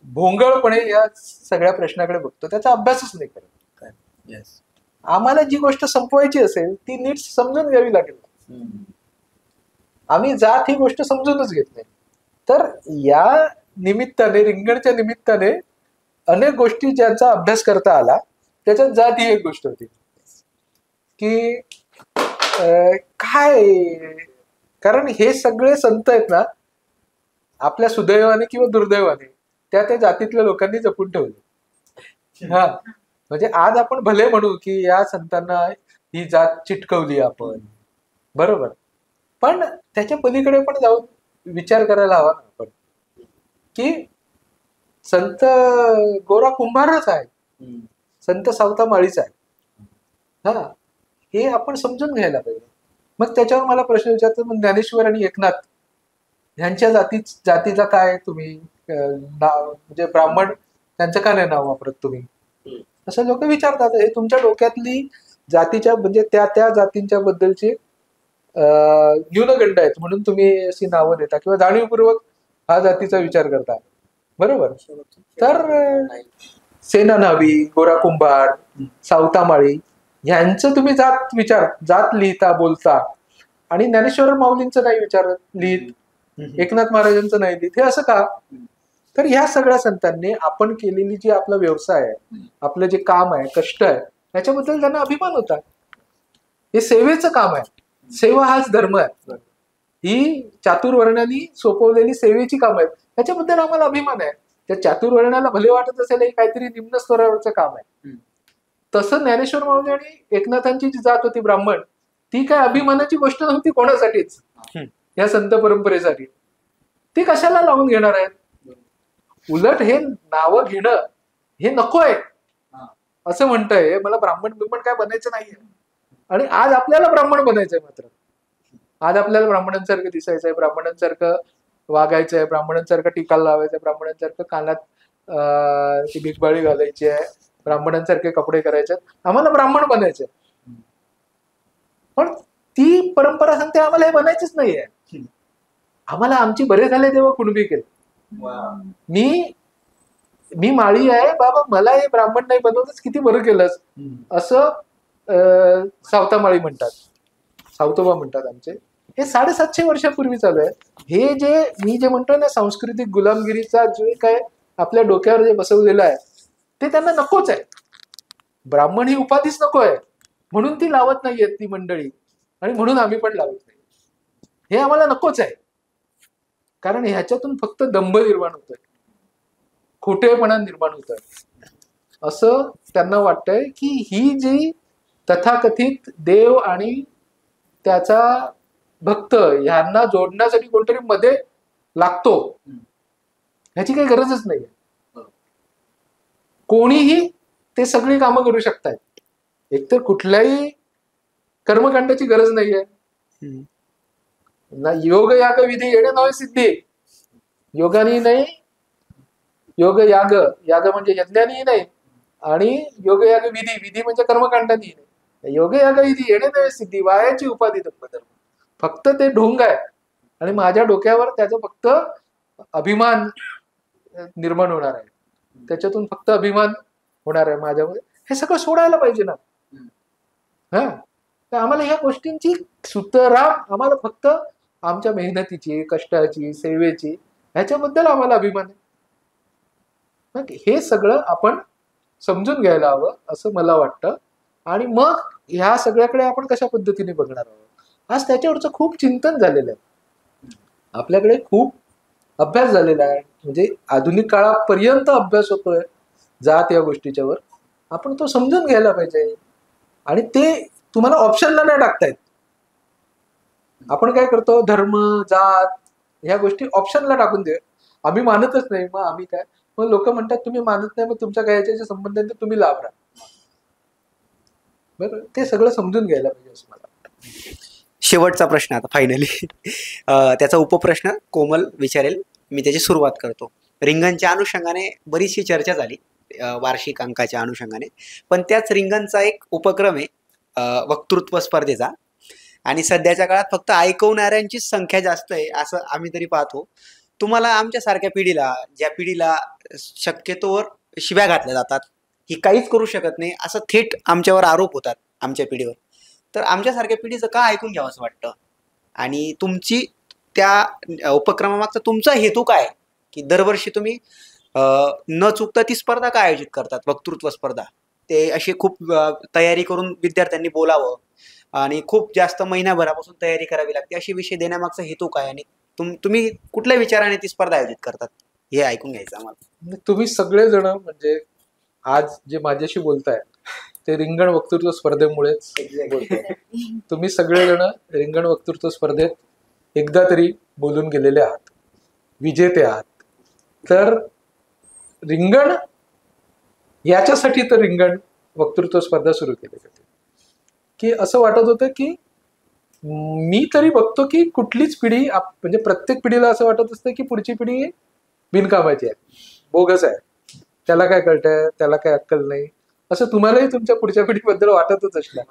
भोंगळपणे या सगळ्या प्रश्नाकडे बघतो, त्याचा अभ्यासच नाही करत. आम्हाला जी गोष्ट संपवायची असेल ती नीट समजून घ्यावी लागेल. आम्ही जात ही गोष्ट समजूनच घेत नाही. तर या निमित्ताने, रिंगणच्या निमित्ताने अनेक गोष्टी ज्यांचा अभ्यास करता आला त्याच्यात जात ही एक गोष्ट होती की काय, कारण हे सगळे संत आहेत ना, आपल्या सुदैवाने किंवा दुर्दैवाने त्या जातीतल्या लोकांनी जपून ठेवले. हा, म्हणजे आज आपण भले म्हणू की या संतांना ही जात चिटकवली आपण, बरोबर, पण त्याच्या पलीकडे पण जाऊन विचार करायला हवा ना आपण की संत गोरा कुंभारच आहे, संत सावता माळीच आहे. हा, हे आपण समजून घ्यायला पाहिजे. मग त्याच्यावर मला प्रश्न विचारतो, मग ज्ञानेश्वर आणि एकनाथ ह्यांच्या जातीचा काय तुम्ही नाव, म्हणजे ब्राह्मण त्यांचं का नाही नाव वापरत तुम्ही, असं लोक विचारतात. हे तुमच्या डोक्यातली जातीच्या म्हणजे त्या त्या जातींच्या बद्दलची न्यूनगंड आहेत म्हणून तुम्ही अशी नावं देता किंवा जाणीवपूर्वक हा जातीचा विचार करता, बरोबर. तर सेना नावी, गोरा कुंभार, सावतामाळी ह्यांचं तुम्ही जात लिहिता बोलता आणि ज्ञानेश्वर माऊलींचं नाही विचारत लिहित, एकनाथ महाराजांचं नाही लिहित. हे असं का? तर ह्या सगळ्या संतांनी आपण केलेली जी आपला व्यवसाय आहे, आपलं जे काम आहे, कष्ट आहे, त्याच्याबद्दल त्यांना अभिमान होता. हे सेवेचं काम आहे, सेवा हाच धर्म आहे. ही चातुर्वर्ण्यानी सोपवलेली सेवेची काम आहेत, त्याच्याबद्दल आम्हाला अभिमान आहे. त्या चातुर्वर्ण्याला भले वाटत असेल हे काहीतरी निम्न स्तरावरचं काम आहे, तसं ज्ञानेश्वर माऊली आणि एकनाथांची जी जात होती ब्राह्मण, ती काय अभिमानाची गोष्ट नव्हती कोणासाठीच, या संत परंपरेसाठी. ती कशाला लावून घेणार आहेत? उलट हे नावं घेणं हे नकोय असं म्हणतंय. मला ब्राह्मण काय बनायचं नाहीये. आणि आज आपल्याला ब्राह्मण बनायचंय. मात्र आज आपल्याला ब्राह्मणांसारखं दिसायचंय, ब्राह्मणांसारखं वागायचंय, ब्राह्मणांसारखं टिकाला लावायचंय, ब्राह्मणांसारखं कानात ती भिकबाळी घालायची आहे, ब्राह्मणांसारखे कपडे करायचे, आम्हाला ब्राह्मण बनायचंय. पण ती परंपरा सांगते आम्हाला हे बनायचंच नाहीये. आम्हाला आमची बरे झाले तेव्हा कुणबी केलं. मी माळी आहे बाबा, मला हे ब्राह्मण नाही बनवतच किती बरं केलंस, असं सावतामाळी म्हणतात, सावतोबा म्हणतात आमचे. हे 750 वर्षापूर्वी चालू आहे. हे जे मी जे म्हणतोय ना, सांस्कृतिक गुलामगिरीचा जे काय आपल्या डोक्यावर जे बसवलेलं आहे ते त्यांना नकोच आहे. ब्राह्मण ही उपाधीच नको आहे म्हणून ती लावत नाहीयेत ती मंडळी, आणि म्हणून आम्ही पण लावत नाही. हे आम्हाला नकोच आहे, कारण ह्याच्यातून फक्त दंभ निर्माण होतोय, खोटेपणा निर्माण होतोय. असं त्यांना वाटतंय की ही जी तथाकथित देव आणि त्याचा भक्त ह्यांना जोडण्यासाठी कोणतरी मध्ये लागतो, ह्याची काही गरजच नाहीये. कोणीही ते सगळी कामं करू शकतात. एकतर कुठल्याही कर्मकांडाची गरज नाहीये ना. योग याग विधी येणे नव्हे सिद्धी, योगानी नाही, योग याग, याग म्हणजे यज्ञानी नाही, आणि योग याग विधी, विधी म्हणजे कर्मकांडानी नाही. योग याग विधी येणे नव्हे सिद्धी, वायाची उपाधी धर्म. फक्त ते ढोंग आहे आणि माझ्या डोक्यावर त्याचा फक्त अभिमान निर्माण होणार आहे, त्याच्यातून फक्त अभिमान होणार आहे माझ्यामध्ये. हे सगळं सोडायला पाहिजे ना. हा, तर आम्हाला ह्या गोष्टींची सुतराम, आम्हाला फक्त आमच्या मेहनतीची, कष्टाची, सेवेची, ह्याच्याबद्दल आम्हाला अभिमान आहे. हे सगळं आपण समजून घ्यायला हवं असं मला वाटतं. आणि मग ह्या सगळ्याकडे आपण कशा पद्धतीने बघणार आहोत, आज त्याच्यावरचं खूप चिंतन झालेलं आहे. आपल्याकडे खूप अभ्यास झालेला आहे, म्हणजे आधुनिक काळापर्यंत अभ्यास होतोय जात या गोष्टीच्यावर. आपण तो समजून घ्यायला पाहिजे. आणि ते तुम्हाला ऑप्शनला नाही टाकतायत. आपण काय करतो, धर्म, जात ह्या गोष्टी ऑप्शनला टाकून दे, आम्ही मानतच नाही, मग आम्ही काय. मग लोक म्हणतात तुम्ही मानत नाही, मग तुमच्या काय याच्याशी संबंध आहे तुम्ही लाभ राहा. बरं, ते सगळं समजून घ्यायला पाहिजे असं मला वाटतं. शेवटचा प्रश्न आता फायनली त्याचा उपप्रश्न कोमल विचारेल, मी त्याची सुरुवात करतो. रिंगणच्या अनुषंगाने बरीचशी चर्चा झाली वार्षिक अंकाच्या अनुषंगाने, पण त्याच रिंगणचा एक उपक्रम आहे वक्तृत्व स्पर्धेचा, आणि सध्याच्या काळात फक्त ऐकवणाऱ्यांचीच संख्या जास्त आहे असं आम्ही तरी पाहतो. तुम्हाला आमच्यासारख्या पिढीला, ज्या पिढीला शक्यतोवर शिव्या घातल्या जातात, ही काहीच करू शकत नाही असं थेट आमच्यावर आरोप होतात आमच्या पिढीवर, तर आमच्यासारख्या पिढीचं का ऐकून घ्यावं असं वाटतं? आणि तुमची त्या उपक्रमामागचा तुमचा हेतू काय, की दरवर्षी तुम्ही न चुकता ती स्पर्धा का आयोजित करतात, वक्तृत्व स्पर्धा? ते अशी खूप तयारी करून विद्यार्थ्यांनी बोलावं आणि खूप जास्त महिन्याभरापासून तयारी करावी लागते, असे विषय देण्यामागचा हेतू काय, आणि तुम्ही कुठल्या विचाराने ती स्पर्धा आयोजित करतात, हे ऐकून घ्यायचं आम्हाला. तुम्ही सगळेजण म्हणजे आज जे माझ्याशी बोलताय ते रिंगण वक्तृत्व स्पर्धेमुळेच बोलताय. तुम्ही सगळेजण रिंगण वक्तृत्व स्पर्धेत एकदा तरी बोलून गेलेले आहात, विजेते आहात. तर रिंगण याच्यासाठी तर रिंगण वक्तृत्व स्पर्धा सुरू केली जाते की असं वाटत होतं की मी तरी बघतो की कुठलीच पिढी म्हणजे प्रत्येक पिढीला असं वाटत असतं की पुढची पिढी बिनकामाची आहे, बोगस आहे, त्याला काय कळतंय, त्याला काय अक्कल नाही, असं तुम्हालाही तुमच्या पुढच्या पिढीबद्दल वाटतच असणार.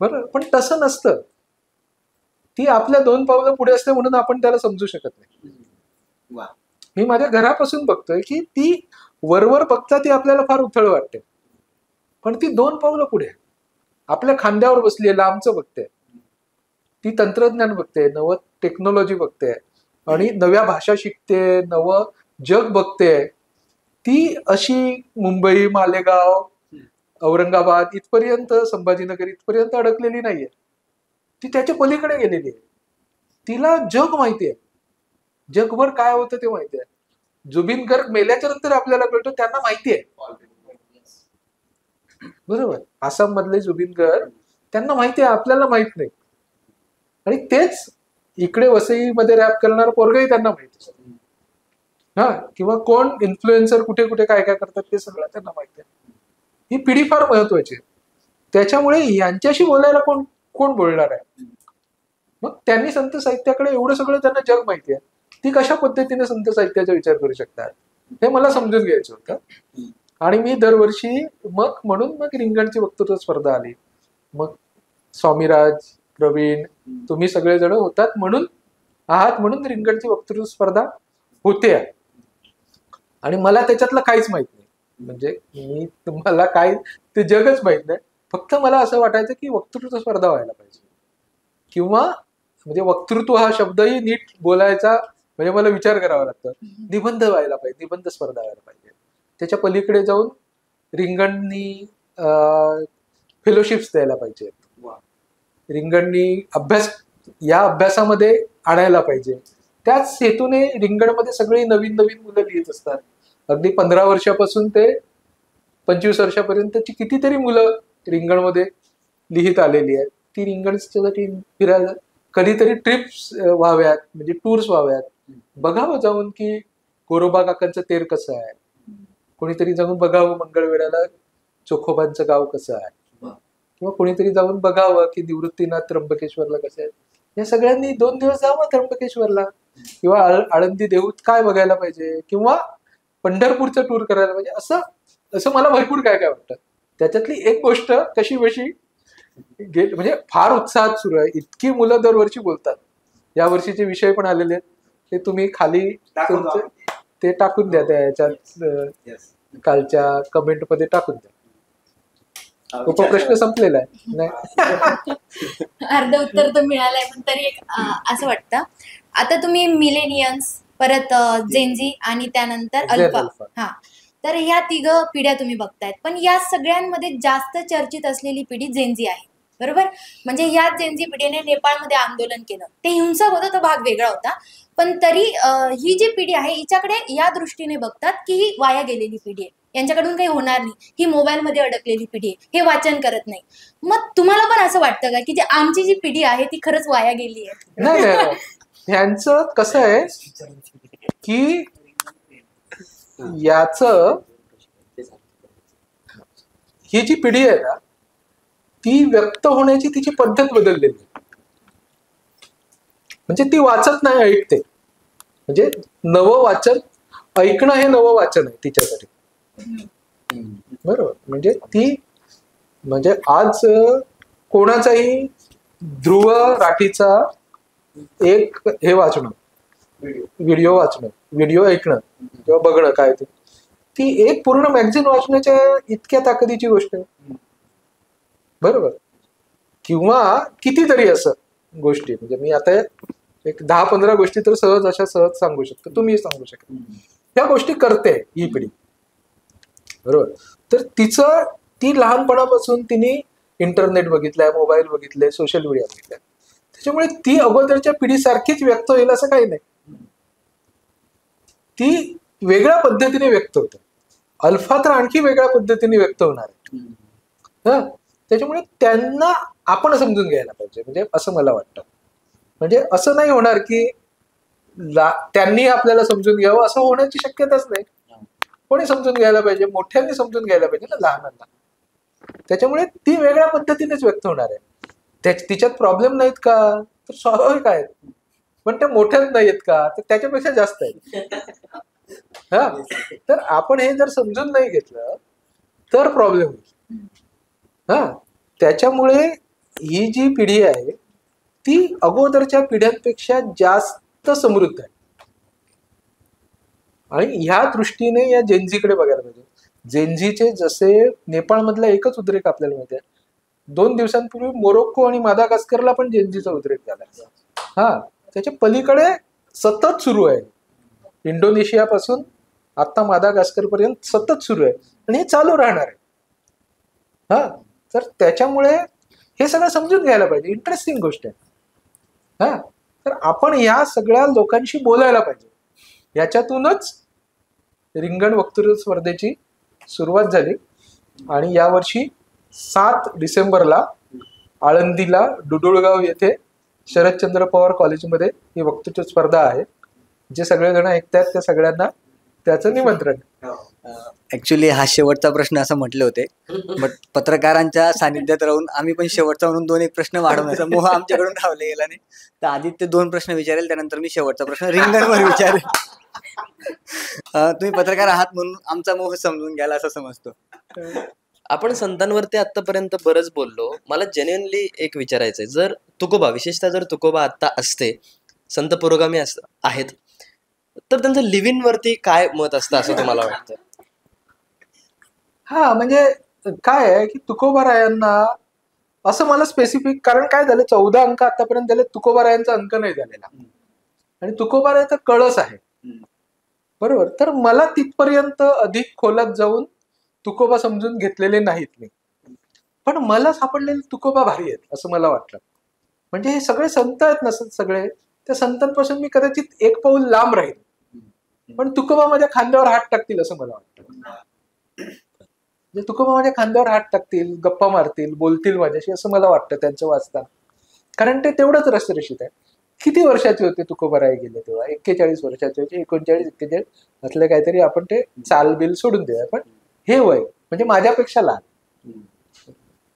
बरं, पण तसं नसतं. ती आपल्या 2 पावलं पुढे असते म्हणून आपण त्याला समजू शकत नाही. मी माझ्या घरापासून बघतोय की ती वरवर बघता ती आपल्याला फार उथळ वाटते, पण ती 2 पावलं पुढे आपल्या खांद्यावर बसली आहे, लांबचं बघते, ती तंत्रज्ञान बघते, नवं टेक्नॉलॉजी बघते आणि नव्या भाषा शिकते, नवं जग बघते. ती अशी मुंबई, मालेगाव, औरंगाबाद इथपर्यंत, संभाजीनगर इथपर्यंत अडकलेली नाहीये. ती त्याच्या पलीकडे गेलेली आहे. तिला जग माहिती आहे, जगभर काय होतं ते माहिती आहे. जुबिन गर्ग मेल्याच्या नंतर आपल्याला कळतं त्यांना माहिती आहे. बरोबर, आसाम मधले जुबिन गर्ग, त्यांना माहिती आहे, आपल्याला माहित नाही. आणि तेच इकडे वसईमध्ये रॅप करणारा पोरगही त्यांना माहिती आहे. हा, किंवा कोण इन्फ्लुएन्सर कुठे कुठे काय काय करतात ते सगळं त्यांना माहिती आहे. ही पिढी फार महत्वाची आहे. त्याच्यामुळे यांच्याशी बोलायला कोण कोण बोलणार आहे. मग त्यांनी संत साहित्याकडे एवढं सगळं त्यांना जग माहिती आहे, ती कशा पद्धतीने संत साहित्याचा विचार करू शकतात हे मला समजून घ्यायचं होतं. आणि मी दरवर्षी म्हणून रिंगणची वक्तृत्व स्पर्धा आली. मग स्वामीराज, प्रवीण, तुम्ही सगळेजण होतात म्हणून रिंगणची वक्तृत्व स्पर्धा होते. आणि मला त्याच्यातलं काहीच माहित नाही, म्हणजे मी तुम्हाला काय ते जगच माहित नाही. फक्त मला असं वाटायचं की वक्तृत्व स्पर्धा व्हायला पाहिजे, किंवा म्हणजे वक्तृत्व हा शब्दही नीट बोलायचा म्हणजे मला विचार करावा लागतो. निबंध व्हायला पाहिजे, निबंध स्पर्धा व्हायला पाहिजे. त्याच्या पलीकडे जाऊन रिंगणनी फेलोशिप्स द्यायला पाहिजे, रिंगणनी अभ्यासामध्ये आणायला पाहिजे. त्याच हेतूने रिंगणमध्ये सगळी नवीन नवीन मुलं लिहित असतात. अगदी 15 वर्षापासून ते 25 वर्षापर्यंतची कितीतरी मुलं रिंगणमध्ये लिहित आलेली आहेत. ती रिंगणसाठी फिरायला कधीतरी ट्रिप्स व्हाव्यात, म्हणजे टूर्स व्हाव्यात, बघावं जाऊन की गोरोबा काकांचं तेर कसं आहे, कोणीतरी जाऊन बघावं मंगळवेढ्याला चोखोबांचं गाव कसं आहे, किंवा कोणीतरी जाऊन बघावं की निवृत्तीनाथ त्र्यंबकेश्वरला कसं आहे. या सगळ्यांनी 2 दिवस जावं त्र्यंबकेश्वरला, किंवा आळंदी देऊत काय बघायला पाहिजे, किंवा पंढरपूरचं टूर करायला पाहिजे. असं मला भरपूर काय काय वाटतं. त्याच्यातली एक गोष्ट कशी बशी म्हणजे फार उत्साहात सुरू आहे. इतकी मुलं दरवर्षी बोलतात. या वर्षीचे विषय पण आलेले आहेत, ते तुम्ही खाली ते टाकून द्या, त्या याच्यात कालच्या कमेंट मध्ये टाकून द्या. उपप्रश्न संपलेला आहे नाही. अर्ध उत्तर तर मिळालंय, पण तरी एक असं वाटतं, आता तुम्ही मिलेनियन्स, परत जेनझी आणि त्यानंतर अल्फा, हा, तर ह्या 3 पिढ्या तुम्ही बघतायत. पण या सगळ्यांमध्ये जास्त चर्चित असलेली पिढी जेनझी आहे, बरोबर. म्हणजे या जेनझी पिढीने नेपाळमध्ये आंदोलन केलं, ते हिंसक होतं, तो भाग वेगळा होता. पण तरी ही जी पिढी आहे हिच्याकडे या दृष्टीने बघतात की ही वाया गेलेली पिढी आहे, यांच्याकडून काही होणार नाही, ही मोबाईलमध्ये अडकलेली पिढी आहे, हे वाचन करत नाही. मग तुम्हाला पण असं वाटतं का की जे आमची जी पिढी आहे ती खरंच वाया गेली आहे? नाही, ह्यांचं कसं आहे की ही जी पिढी आहे ना, ती व्यक्त होण्याची तिची पद्धत बदललेली. म्हणजे ती वाचत नाही, ऐकते. म्हणजे नवं वाचन, ऐकणं हे नवं वाचन आहे तिच्यासाठी, बरोबर. म्हणजे आज कोणाचाही ध्रुव राठीचा एक हे वाचणं, व्हिडिओ वाचणं, व्हिडिओ ऐकणं किंवा बघणं, काय ते, ती एक पूर्ण मॅगझिन वाचण्याच्या इतक्या ताकदीची गोष्ट आहे, बरोबर. किंवा कितीतरी असं गोष्टी, म्हणजे मी आता एक 10-15 गोष्टी तर सहज सांगू शकतो, तुम्ही सांगू शकता. ह्या गोष्टी करते ही पिढी, बरोबर. तर ती लहानपणापासून तिने इंटरनेट बघितलंय, मोबाईल बघितले, सोशल मीडिया बघितलंय. त्याच्यामुळे ती अगोदरच्या पिढीसारखीच व्यक्त होईल असं काही नाही. ती वेगळ्या पद्धतीने व्यक्त होते. अल्फा तर आणखी वेगळ्या पद्धतीने व्यक्त होणार आहे. हा, त्याच्यामुळे त्यांना आपण समजून घ्यायला पाहिजे, म्हणजे असं मला वाटतं. म्हणजे असं नाही होणार की त्यांनी आपल्याला समजून घ्यावं, असं होण्याची शक्यताच नाही. कोणी समजून घ्यायला पाहिजे, मोठ्यांनी समजून घ्यायला पाहिजे ना लहानांना. त्याच्यामुळे ती वेगळ्या पद्धतीनेच व्यक्त होणार आहे. तिच्यात प्रॉब्लेम नाहीत का, तर स्वाभाविक आहेत. पण त्या मोठ्याच नाहीयेत का, तर त्याच्यापेक्षा जास्त आहेत. हा, तर आपण हे जर समजून नाही घेतलं तर प्रॉब्लेम होईल. हा, त्याच्यामुळे ही जी पिढी आहे ती अगोदरच्या पिढ्यांपेक्षा जास्त समृद्ध आहे. आणि ह्या दृष्टीने या जेनझीकडे बघायला पाहिजे. जेनझीचे जसे नेपाळमधला एकच उद्रेक आपल्याला माहिती आहे, 2 दिवसांपूर्वी मोरोक्को आणि मादागास्करला पण जेनझीचा उद्रेक झाला. हा, त्याच्या पलीकडे सतत सुरू आहे. इंडोनेशियापासून आता मादागास्कर पर्यंत सतत सुरू आहे आणि हे चालू राहणार आहे. हा, तर त्याच्यामुळे हे सगळं समजून घ्यायला पाहिजे. इंटरेस्टिंग गोष्ट आहे. हा, तर आपण या सगळ्या लोकांशी बोलायला पाहिजे. याच्यातूनच रिंगण वक्तृत्व स्पर्धेची सुरुवात झाली आणि यावर्षी 7 डिसेंबरला आळंदीला डुडुळगाव येथे शरदचंद्र पवार कॉलेजमध्ये ही वक्तृत्व स्पर्धा आहे. जे सगळेजण ऐकतात त्या सगळ्यांना त्याचं निमंत्रण. ऍक्च्युली हा शेवटचा प्रश्न असं म्हटले होते, बट पत्रकारांच्या सानिध्यात राहून आम्ही पण शेवटचा म्हणून 2 एक प्रश्न वाढवण्याचा मोह आमच्याकडून धावला गेला नाही. तर आधी ते 2 प्रश्न विचारेल, त्यानंतर मी शेवटचा प्रश्न रिंगणवर विचारेल. तुम्ही पत्रकार आहात म्हणून आमचा मोह समजून घ्यायला असं समजतो. आपण संतांवरती आतापर्यंत बरंच बोललो. मला जेन्युअनली एक विचारायचंय, जर तुकोबा, विशेषतः जर तुकोबा आता असते, संत पुरोगामी आहेत, तर त्यांचं लिव्हिंग वरती काय मत असतं असं तुम्हाला वाटतं? हा, म्हणजे काय आहे की तुकोबारायांना असं मला स्पेसिफिक, कारण काय झालं, 14 अंक आतापर्यंत झाले, तुकोबारायांचा अंक नाही झालेला आणि तुकोबारायांचा कळस आहे. बरोबर, तर मला तिथपर्यंत अधिक खोलात जाऊन तुकोबा समजून घेतलेले नाहीत मी. पण मला सापडलेले तुकोबा भारी आहेत असं मला वाटलं. म्हणजे हे सगळे संत आहेत ना, सगळे त्या संतांपासून मी कदाचित एक पाऊल लांब राहील, पण तुकोबा माझ्या खांद्यावर हात टाकतील असं मला वाटतं. तुकोबा माझ्या खांद्यावर हात टाकतील, गप्पा मारतील, बोलतील माझ्याशी असं मला वाटतं त्यांचं वाचताना. कारण ते तेवढंच रसरशीत आहे. किती वर्षाचे होते तुकोबाराय गेले तेव्हा? 41 वर्षाचे होते, 39, 41 असले काहीतरी. आपण ते चालबिल सोडून देऊया, पण हे वय म्हणजे माझ्यापेक्षा लहान.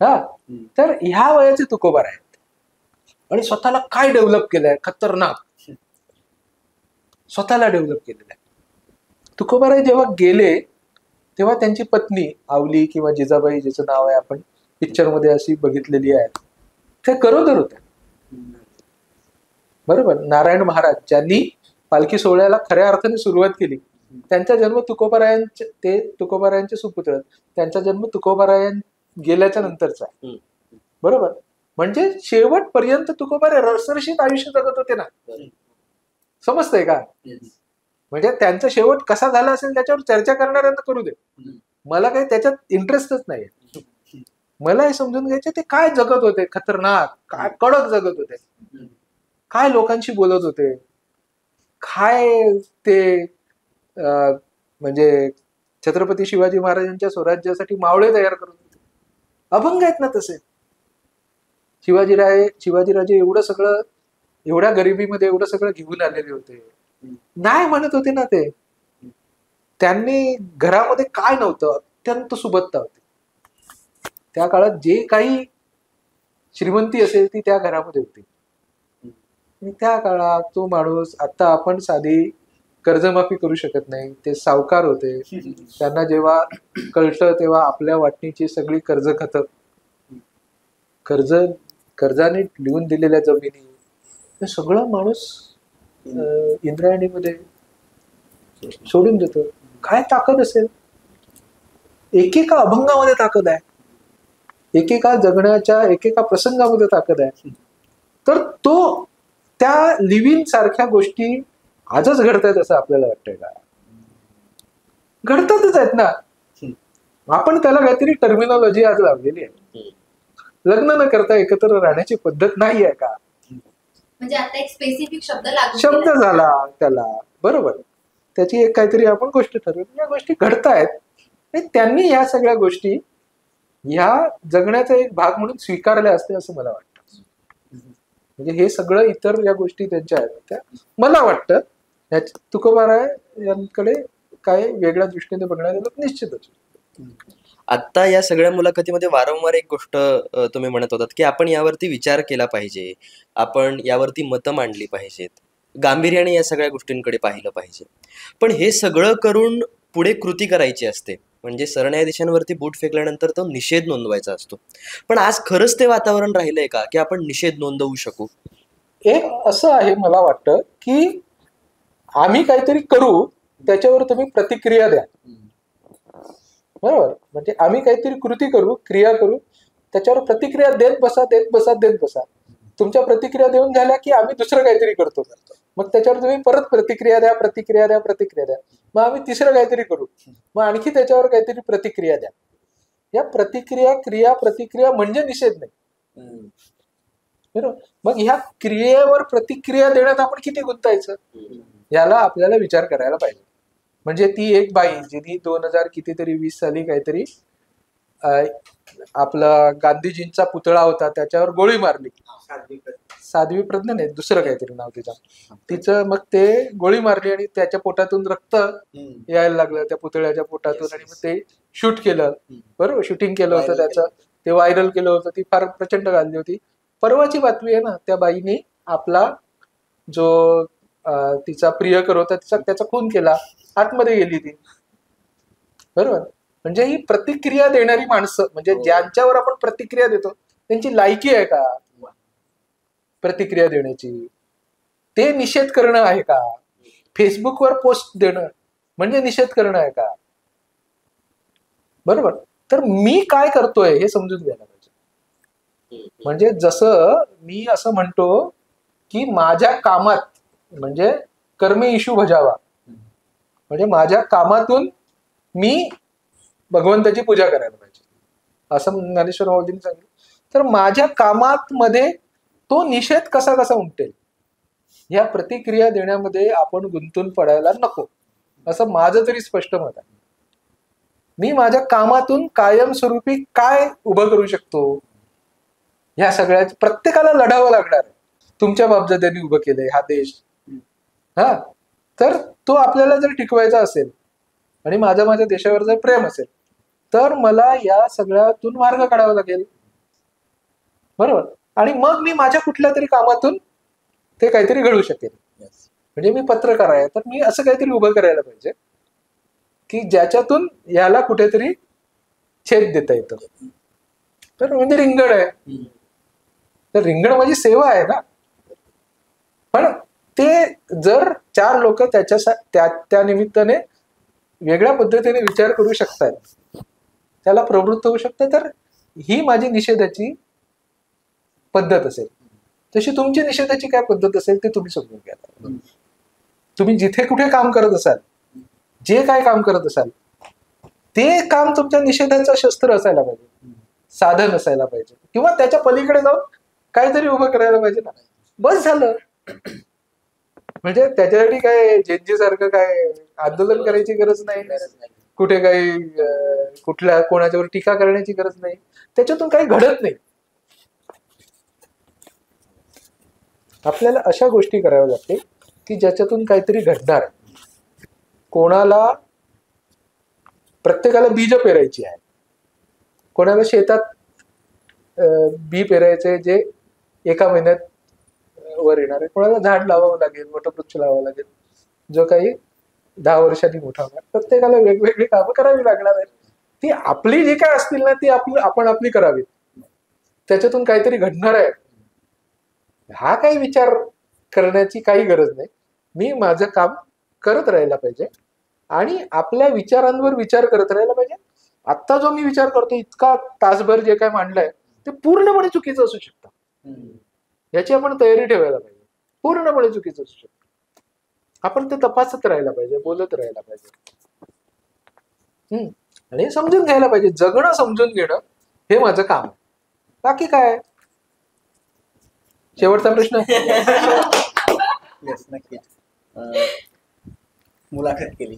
हा, तर ह्या वयाचे तुकोबार आहेत आणि स्वतःला काय डेव्हलप केलंय, खतरनाक स्वतःला डेव्हलप केलेलं आहे. तुकोबाराय जेव्हा गेले तेव्हा त्यांची पत्नी आवली किंवा जिजाबाई, जिचं नाव आहे आपण पिक्चर मध्ये अशी बघितलेली आहे, त्या गरोदर होत्या. बरोबर, नारायण महाराज ज्यांनी पालखी सोहळ्याला खऱ्या अर्थाने सुरुवात केली, त्यांचा जन्म तुकोबारायांचे सुपुत्र, त्यांचा जन्म तुकोबारायां गेल्याच्या नंतरचा आहे. बरोबर, म्हणजे शेवटपर्यंत तुकोबाराय रसरशीत आयुष्य जगत होते ना. समजतंय का? म्हणजे त्यांचा शेवट कसा झाला असेल त्याच्यावर चर्चा करणाऱ्यांना करू दे, मला काही त्याच्यात इंटरेस्टच नाही. मला हे समजून घ्यायचे ते काय जगत होते, खतरनाक, काय कडक जगत होते, काय लोकांशी बोलत होते, काय ते म्हणजे छत्रपती शिवाजी महाराजांच्या स्वराज्यासाठी मावळे तयार करत होते. अभंग आहेत ना तसे. शिवाजीराजे एवढं सगळं, एवढ्या गरिबीमध्ये एवढं सगळं घेऊन आलेले होते, नाही म्हणत होते ना ते. त्यांनी घरामध्ये काय नव्हतं, अत्यंत सुबत्ता होती. त्या काळात जे काही श्रीमंती असेल ती त्या घरामध्ये होती. आणि त्या काळात तो माणूस, आता आपण साधी कर्जमाफी करू शकत नाही, ते सावकार होते. त्यांना जेव्हा कळतं तेव्हा आपल्या वाटणीची सगळी कर्जाने लिहून दिलेल्या जमिनी, हे सगळं माणूस इंद्रायणीमध्ये सोडून देतो. काय ताकद असेल, एकेका अभंगामध्ये ताकद आहे, एकेका जगण्याच्या एकेका प्रसंगामध्ये ताकद आहे. तर तो त्या लिव्हिंग सारख्या गोष्टी आजच घडतायत असं आपल्याला वाटतंय का? घडतातच आहेत ना. आपण त्याला काहीतरी टर्मिनॉलॉजी आज लावलेली आहे. लग्न न करता एकत्र राहण्याची पद्धत नाही आहे का? म्हणजे आता एक स्पेसिफिक शब्द झाला त्याला. बरोबर, त्याची एक काहीतरी आपण गोष्ट ठरवली. या गोष्टी घडतायत आणि त्यांनी ह्या सगळ्या गोष्टी ह्या जगण्याचा एक भाग म्हणून स्वीकारल्या असते असं मला वाटतं. म्हणजे हे सगळं इतर या गोष्टी त्यांच्या आहेत त्या मला वाटतं तुकोबाराय यांकडे काय वेगळ्या दृष्टीने बघणारे लोक निश्चितच. आता या सगळ्या मुलाखतीमध्ये वारंवार एक गोष्ट तुम्ही म्हणत होतात की आपण यावरती विचार केला पाहिजे, आपण यावरती मतं मांडली पाहिजेत, गांभीर्याने या सगळ्या गोष्टींकडे पाहिलं पाहिजे. पण हे सगळं करून पुढे कृती करायची असते. म्हणजे सरन्यायाधीशांवरती बूट फेकल्यानंतर तो निषेध नोंदवायचा असतो. पण आज खरंच ते वातावरण राहिलंय का की आपण निषेध नोंदवू शकू? एक असं आहे मला वाटतं की आम्ही काहीतरी करू त्याच्यावर तुम्ही प्रतिक्रिया द्या. बरोबर, म्हणजे आम्ही काहीतरी कृती करू, क्रिया करू, त्याच्यावर प्रतिक्रिया देत बसा देत बसा देत बसा. तुमच्या प्रतिक्रिया देऊन झाल्या की आम्ही दुसरं काहीतरी करतो. मग त्याच्यावर तुम्ही परत प्रतिक्रिया द्या प्रतिक्रिया द्या प्रतिक्रिया द्या. मग आम्ही तिसरं काहीतरी करू, मग आणखी त्याच्यावर काहीतरी प्रतिक्रिया द्या. या प्रतिक्रिया क्रिया प्रतिक्रिया म्हणजे निषेध नाही. बरोबर, मग ह्या क्रियेवर प्रतिक्रिया देण्यात आपण किती गुंतायचं याला आपल्याला विचार करायला पाहिजे. म्हणजे ती एक बाई जिने 2020 साली काहीतरी आपला गांधीजींचा पुतळा होता त्याच्यावर गोळी मारली. साध्वी प्रज्ञा नाही, दुसरं काहीतरी नाव तिचं. मग ते गोळी मारली आणि त्याच्या पोटातून रक्त यायला लागलं त्या पुतळ्याच्या पोटातून आणि मग ते शूट केलं. बरोबर, शूटिंग केलं होतं त्याचं, ते व्हायरल केलं होतं. ती फार प्रचंड गाजली होती. परवाची बातमी आहे ना, त्या बाईने आपला जो तिचा प्रियकर होता त्याचा खून केला, आतमध्ये गेली ती. बरोबर, म्हणजे ही प्रतिक्रिया देणारी माणसं, म्हणजे ज्यांच्यावर आपण प्रतिक्रिया देतो त्यांची लायकी आहे का प्रतिक्रिया देण्याची? ते निषेध करणं आहे का? फेसबुकवर पोस्ट देणं म्हणजे निषेध करणं आहे का? बरोबर, तर मी काय करतोय हे समजून घ्यायला पाहिजे. म्हणजे जसं मी असं म्हणतो की माझ्या कामात म्हणजे कर्मे इशू भजावा, म्हणजे माझ्या कामातून मी भगवंताची पूजा करायला पाहिजे असं ज्ञानेश्वर माऊलींनी सांगितलं. तर माझ्या कामात मध्ये तो निषेध कसा कसा उमटेल ह्या प्रतिक्रिया देण्यामध्ये आपण गुंतून पडायला नको असं माझं तरी स्पष्ट मत आहे. मी माझ्या कामातून कायमस्वरूपी काय उभं करू शकतो ह्या सगळ्या प्रत्येकाला लढावं लागणार आहे. तुमच्या बापजात्यांनी उभं केलंय हा देश, हा, तर तो आपल्याला जर टिकवायचा असेल आणि माझ्या देशावर जर प्रेम असेल तर मला या सगळ्यातून मार्ग काढावा लागेल. बरोबर, आणि मग मी माझ्या कुठल्या तरी कामातून ते काहीतरी घडू शकेल. म्हणजे मी पत्रकार आहे तर मी असं काहीतरी उभं करायला पाहिजे की ज्याच्यातून याला कुठेतरी छेद देता येतं. तर म्हणजे रिंगण आहे, तर रिंगण माझी सेवा आहे ना. पण ते जर 4 लोक त्या निमित्ताने वेगळ्या पद्धतीने विचार करू शकतात, त्याला प्रवृत्त होऊ शकतं, तर ही माझी निषेधाची पद्धत असेल. तशी तुमची निषेधाची काय पद्धत असेल ते तुम्ही समजून घ्या. तुम्ही जिथे कुठे काम करत असाल, जे काय काम करत असाल, ते काम तुमच्या निषेधाचं शस्त्र असायला पाहिजे, साधन असायला पाहिजे, किंवा त्याच्या पलीकडे जाऊन काहीतरी उभं करायला पाहिजे ना. बस झालं. म्हणजे त्याच्यासाठी काय जेनजी सारखं काय आंदोलन करायची गरज नाही, कुठे काही कुठल्या कोणाच्यावर टीका करण्याची गरज नाही, त्याच्यातून काही घडत नाही. आपल्याला अशा गोष्टी कराव्या लागते की ज्याच्यातून काहीतरी घडणार. कोणाला प्रत्येकाला बीज पेरायची आहे, कोणाला शेतात बी पेरायचे जे 1 महिन्यात वर येणार आहे, कोणाला झाड लावावं लागेल, मोठं वृक्ष लावावं लागेल जो काही 10 वर्षांनी मोठा होणार. प्रत्येकाला वेगवेगळी कामं करावी लागणार आहेत. ती आपली जी काय असतील ना ती आपण आपली करावी, त्याच्यातून काहीतरी घडणार आहे हा काही विचार करण्याची काही गरज नाही. मी माझं काम करत राहायला पाहिजे आणि आपल्या विचारांवर विचार करत राहायला पाहिजे. आत्ता जो मी विचार करतो इतका तासभर जे काय मांडलंय ते पूर्णपणे चुकीचं असू शकतं, याची आपण तयारी ठेवायला पाहिजे. पूर्णपणे चुकीचं असू शकतं, आपण ते तपासत राहायला पाहिजे, बोलत राहायला पाहिजे आणि समजून घ्यायला पाहिजे. जगणं समजून घेणं हे माझं काम आहे, बाकी काय. शेवटचा प्रश्न. येस, नक्कीच. मुलाखत केली,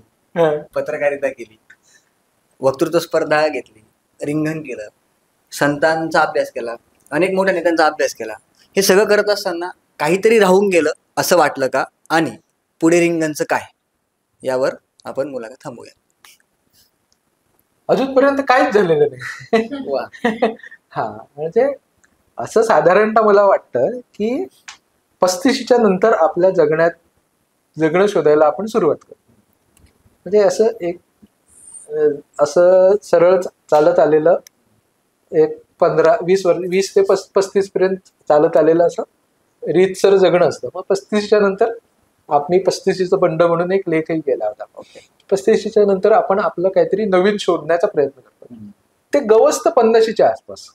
पत्रकारिता केली, वक्तृत्व स्पर्धा घेतली, रिंगण केलं, संतांचा अभ्यास केला, अनेक मोठ्या नेत्यांचा अभ्यास केला, हे सगळं करत असताना काहीतरी राहून गेलं असं वाटलं का? आणि पुढे रिंगणचं काय, यावर आपण मुलाखत थांबूया. अजूनपर्यंत काहीच झालेलं नाही. वा. हा, म्हणजे असं साधारणतः मला वाटतं की 35च्या नंतर आपल्या जगणं शोधायला आपण सुरुवात करतो. म्हणजे असं सरळ चालत आलेलं एक 15-20 ते 35 पर्यंत चालत आलेलं असं रीतसर जगणं असतं. मग 35च्या नंतर मी 35चं बंड म्हणून एक लेखही केला होता. 35च्या नंतर आपण आपलं काहीतरी नवीन शोधण्याचा प्रयत्न करतो. ते गवसतं 50च्या आसपास.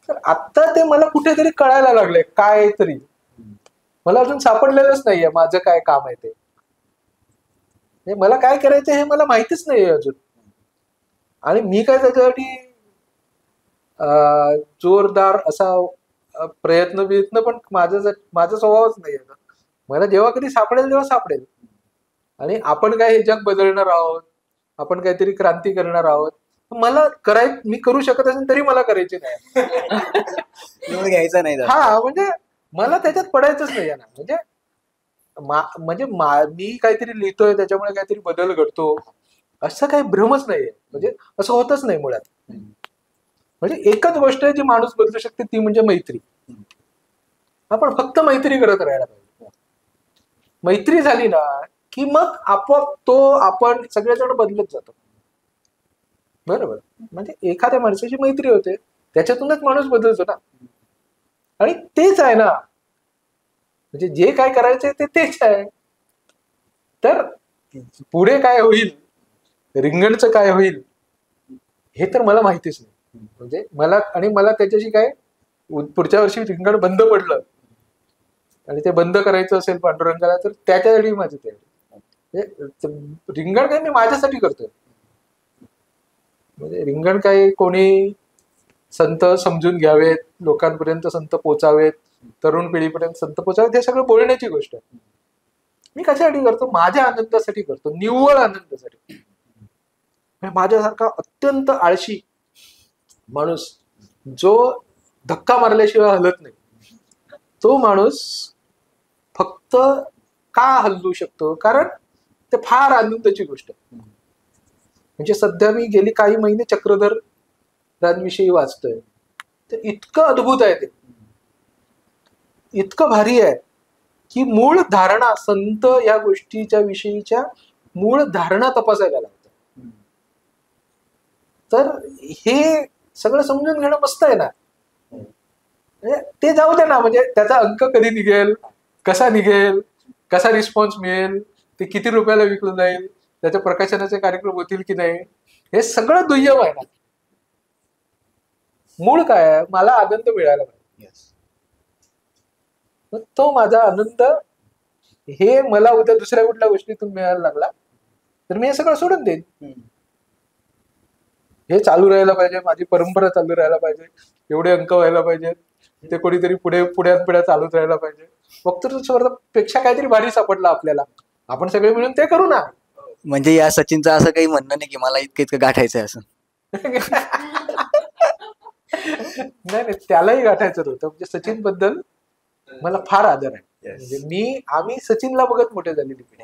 तर आता ते मला कुठेतरी कळायला लागलंय काय तरी. मला अजून सापडलेलंच नाहीये माझं काय काम आहे ते. मला काय करायचं हे मला माहितीच नाहीये अजून. आणि मी काय त्याच्यासाठी जोरदार असा प्रयत्न पण माझा स्वभावच नाहीये. मला जेव्हा कधी सापडेल तेव्हा सापडेल. आणि आपण काय हे जग बदलणार आहोत, आपण काहीतरी क्रांती करणार आहोत, मला मी करू शकत असेल तरी मला करायची नाही. घ्यायचं नाही. हा, म्हणजे मला त्याच्यात पडायचंच नाही ना. म्हणजे मी काहीतरी लिहितोय त्याच्यामुळे काहीतरी बदल घडतो असं काही भ्रमच नाहीये. म्हणजे असं होतच नाही मुळात. म्हणजे एकच गोष्ट आहे जी माणूस बदलू शकते, ती म्हणजे मैत्री. आपण फक्त मैत्री करत राहायला पाहिजे. मैत्री झाली ना की मग आपोआप आपण सगळेजण बदलत जातो. बरोबर. म्हणजे एखाद्या माणसाची मैत्री होते, त्याच्यातूनच माणूस बदलतो ना. आणि तेच आहे ना, म्हणजे जे काय करायचंय तेच आहे. तर पुढे काय होईल, रिंगणचं काय होईल हे तर मला माहितीच नाही. म्हणजे मला त्याच्याशी काय, पुढच्या वर्षी रिंगण बंद पडलं आणि ते बंद करायचं असेल पांडुरंगाला, तर त्याच्यासाठी माझी तयारी. रिंगण काय मी माझ्यासाठी करतोय. म्हणजे रिंगण काय कोणी संत समजून घ्यावेत, लोकांपर्यंत संत पोचावेत, तरुण पिढीपर्यंत संत पोचावेत, हे सगळं बोलण्याची गोष्ट आहे. मी कशासाठी करतो? माझ्या आनंदासाठी करतो, निव्वळ आनंदासाठी. माझ्यासारखा अत्यंत आळशी माणूस जो धक्का मारल्याशिवाय हलत नाही, तो माणूस फक्त का हलू शकतो? कारण ते फार आनंदाची गोष्ट आहे. म्हणजे सध्या मी गेली काही महिने चक्रधरांविषयी वाचतोय. तर इतकं अद्भुत आहे ते, इतकं भारी आहे की मूळ धारणा, संत या गोष्टीच्या विषयीच्या मूळ धारणा तपासायला लागतात. तर हे सगळं समजून घेणं मस्त आहे ना. ते जाऊ दे ना, म्हणजे त्याचा अंक कधी निघेल, कसा निघेल, कसा रिस्पॉन्स मिळेल, ते किती रुपयाला विकलं जाईल, त्याच्या प्रकाशनाचे कार्यक्रम होतील की नाही, हे सगळं दुय्यम आहे ना. मूळ काय आहे? मला आनंद मिळायला पाहिजे. तो माझा आनंद हे मला उद्या दुसऱ्या कुठल्या गोष्टीतून मिळायला लागला तर मी हे सगळं सोडून देईन. हे चालू राहायला पाहिजे, माझी परंपरा चालू राहायला पाहिजे, एवढे अंक व्हायला पाहिजे, ते कोणीतरी पुढ्या चालूच राहायला पाहिजे. वक्तृत्व स्पर्धेपेक्षा काहीतरी भारी सापडला आपल्याला, आपण सगळे मिळून ते करू ना. म्हणजे या सचिनचं असं काही म्हणणं नाही की मला इतकं गाठायचंय असं. नाही, त्यालाही गाठायचं होतं. म्हणजे सचिन बद्दल मला फार आदर आहे. म्हणजे आम्ही सचिनला बघत मोठे झालेली पिढी.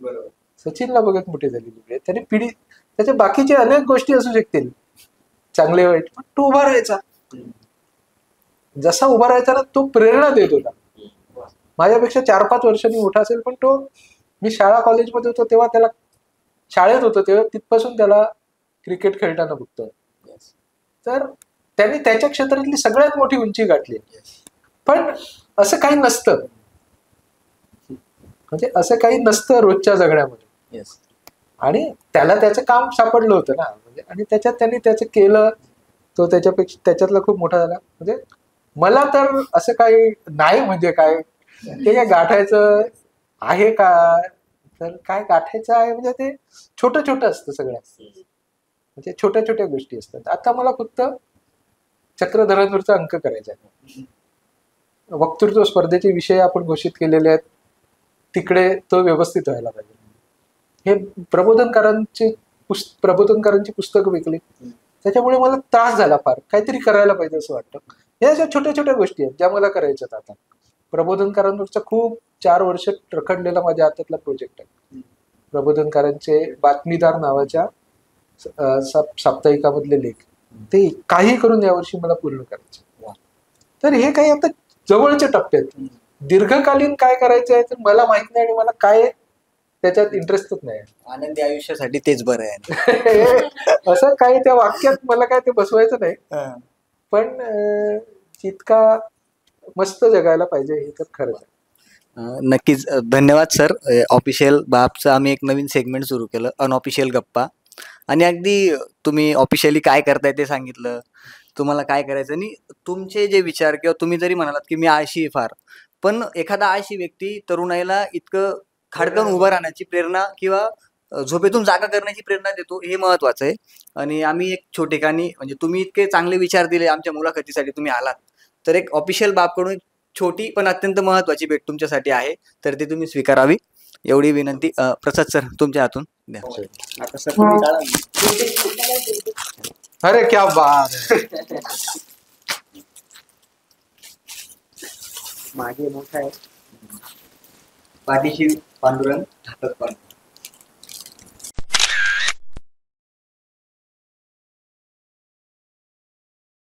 बरोबर. सचिनला बघत मोठे झालेली पिढी. त्याने त्याच्या बाकीच्या अनेक गोष्टी असू शकतील चांगले वाईट, पण तो उभा राहायचा. जसा उभा राहायचा ना, तो प्रेरणा देत होता. माझ्यापेक्षा 4-5 वर्षांनी मोठा असेल, पण मी शाळा कॉलेजमध्ये होतो तेव्हा त्याला, शाळेत होतो तेव्हा तिथपासून त्याला क्रिकेट खेळताना बघतो. तर त्यांनी त्याच्या क्षेत्रातली सगळ्यात मोठी उंची गाठली. पण असं काही नसतं, म्हणजे असं काही नसतं रोजच्या जगण्यामध्ये. आणि त्याला त्याचं काम सापडलं होतं ना. म्हणजे आणि त्याच्यात त्यांनी त्याचं केलं, तो त्याच्यातला खूप मोठा झाला. म्हणजे मला तर असं काही नाही. म्हणजे काय ते काय गाठायचं आहे का? तर काय गाठायचं आहे म्हणजे ते छोटं असतं सगळं. म्हणजे छोट्या गोष्टी असतात. आता मला फक्त चक्रधरांवरचा अंक करायचा आहे. वक्तृत्व स्पर्धेचे विषय आपण घोषित केलेले आहेत, तिकडे तो व्यवस्थित व्हायला पाहिजे. हे प्रबोधनकारांचे प्रबोधनकारांची पुस्तकं विकली. त्याच्यामुळे मला त्रास झाला फार. काहीतरी करायला पाहिजे असं वाटतं. ह्या अशा छोट्या छोट्या गोष्टी आहेत ज्या मला करायच्यात. आता प्रबोधनकारांवरचा खूप 4 वर्ष रखडलेला माझ्या हातातला प्रोजेक्ट आहे. प्रबोधनकारांचे बातमीदार नावाच्या साप्ताहिकामधले लेख, ते काही करून यावर्षी मला पूर्ण करायचे. तर हे काही आता जवळच्या टप्प्यात. दीर्घकालीन काय करायचं आहे तर मला माहित नाही, आणि मला काय त्याच्यात इंटरेस्टच नाही. आनंदी आयुष्यासाठी तेच बरं आहे. असं काही त्या वाक्यात मला काय ते बसवायचं नाही, पण जितका मस्त जगायला पाहिजे हे तर खरंच आहे. नक्कीच. धन्यवाद सर. ऑफिशियल बाबचं आम्ही एक नवीन सेगमेंट सुरू केलं, अनऑफिशियल गप्पा. आणि अगदी तुम्ही ऑफिशियली काय करताय ते सांगितलं, तुम्हाला काय करायचं, आणि तुमचे जे विचार, किंवा तुम्ही जरी म्हणालात की मी आळशी आहे फार, पण एखादा आळशी व्यक्ती तरुणाईला इतकं खाडकन उभं राहण्याची प्रेरणा किंवा झोपेतून जागा करण्याची प्रेरणा देतो, हे महत्वाचं आहे. आणि आम्ही एक छोटेखानी, म्हणजे तुम्ही इतके चांगले विचार दिले आमच्या मुलाखतीसाठी, तुम्ही आलात, तर एक ऑफिशियल बाबकडून एक छोटी पण अत्यंत महत्वाची भेट तुमच्यासाठी आहे, तर ती तुम्ही स्वीकारावी एवढी विनंती. प्रसाद सर, तुमच्या हातून द्या. आता सर तुम्ही काढा. अरे क्या बात. मागे मोठा आहे. पाठीशी पांडुरंग, हातात पांडुरंग.